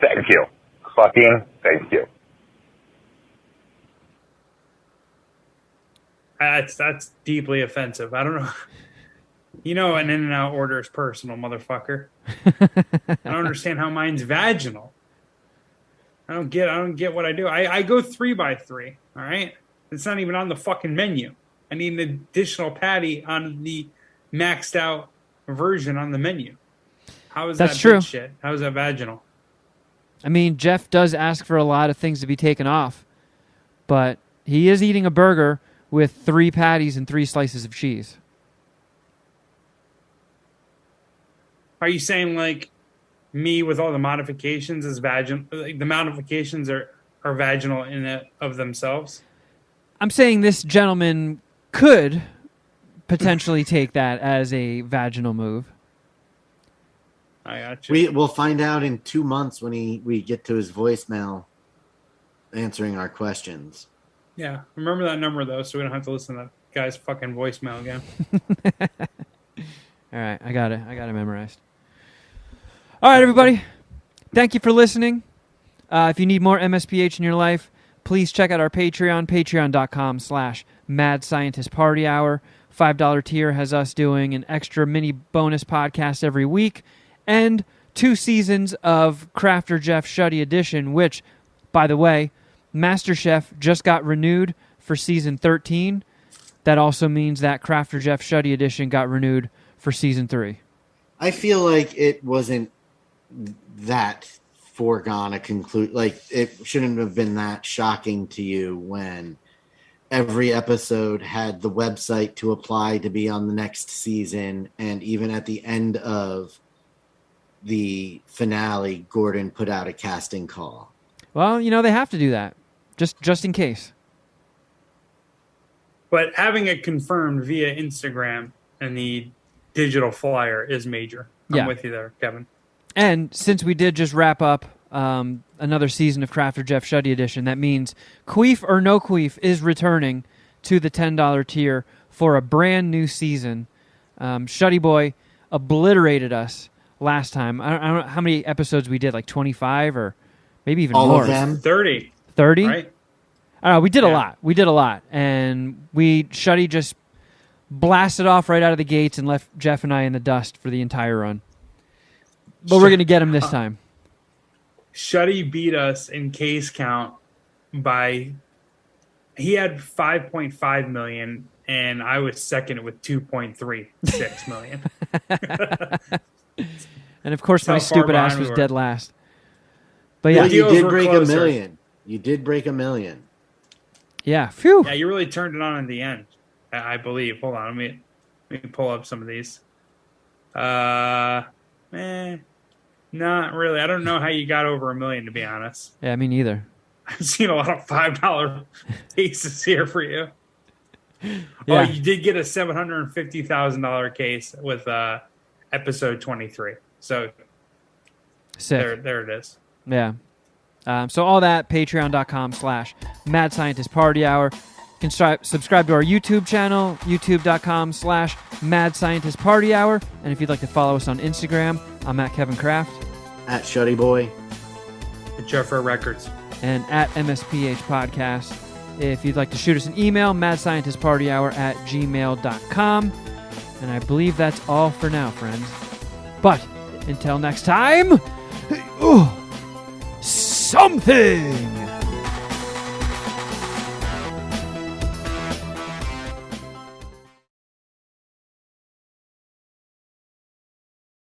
Thank you. Fucking thank you. That's deeply offensive. I don't know. An In-N-Out order is personal, motherfucker. I don't understand how mine's vaginal. I don't get what I do. I go 3 by 3. All right, it's not even on the fucking menu. I need an additional patty on the maxed out version on the menu. How is That's that true. shit? How is that vaginal? I mean, Jeff does ask for a lot of things to be taken off, but he is eating a burger with 3 patties and 3 slices of cheese. Are you saying like me with all the modifications is vaginal? Like the modifications are vaginal in and of themselves? I'm saying this gentleman could potentially take that as a vaginal move. I got you. We'll find out in 2 months when we get to his voicemail answering our questions. Yeah, remember that number though, so we don't have to listen to that guy's fucking voicemail again. All right, I got it memorized. All right, everybody. Thank you for listening. If you need more MSPH in your life, please check out our Patreon, patreon.com/Mad Scientist Party Hour. $5 tier has us doing an extra mini bonus podcast every week and 2 seasons of Crafter Jeff Shuddy Edition, which, by the way, MasterChef just got renewed for season 13. that also means that Crafter Jeff Shuddy edition got renewed for season 3. I feel like it wasn't that foregone a conclude. Like, it shouldn't have been that shocking to you when every episode had the website to apply to be on the next season, and even at the end of the finale, Gordon put out a casting call. Well, they have to do that, just in case. But having it confirmed via Instagram and the digital flyer is major. I'm with you there, Kevin. And since we did just wrap up another season of Crafter Jeff Shuddy edition, that means Queef or No Queef is returning to the $10 tier for a brand new season. Shuddy Boy obliterated us last time. I don't know how many episodes we did, like 25 or maybe even All more. of them? 30. 30? Right? I don't know. We did a lot. We did a lot. And Shuddy just blasted off right out of the gates and left Jeff and I in the dust for the entire run. But we're going to get him this time. Shuddy beat us in case count by... He had 5.5 million, and I was second with 2.36 million. And of course, my stupid ass was dead last. But yeah, Well, you did break closer. a million. You did break a million. Yeah, phew. Yeah, you really turned it on in the end, I believe. Hold on, let me pull up some of these. Not really. I don't know how you got over a million, to be honest. Yeah, me neither. I've seen a lot of $5 cases here for you. Yeah. Oh, you did get a $750,000 case with episode 23. So Sick. there it is. Yeah. So all that, patreon.com/Mad Scientist Party Hour. You can subscribe to our YouTube channel, youtube.com/Mad Scientist Party Hour. And if you'd like to follow us on Instagram, I'm at Kevin Kraft. At Shuddy Boy. Jeffrey Records. And at MSPH Podcast. If you'd like to shoot us an email, madscientistpartyour@gmail.com. And I believe that's all for now, friends. But until next time, something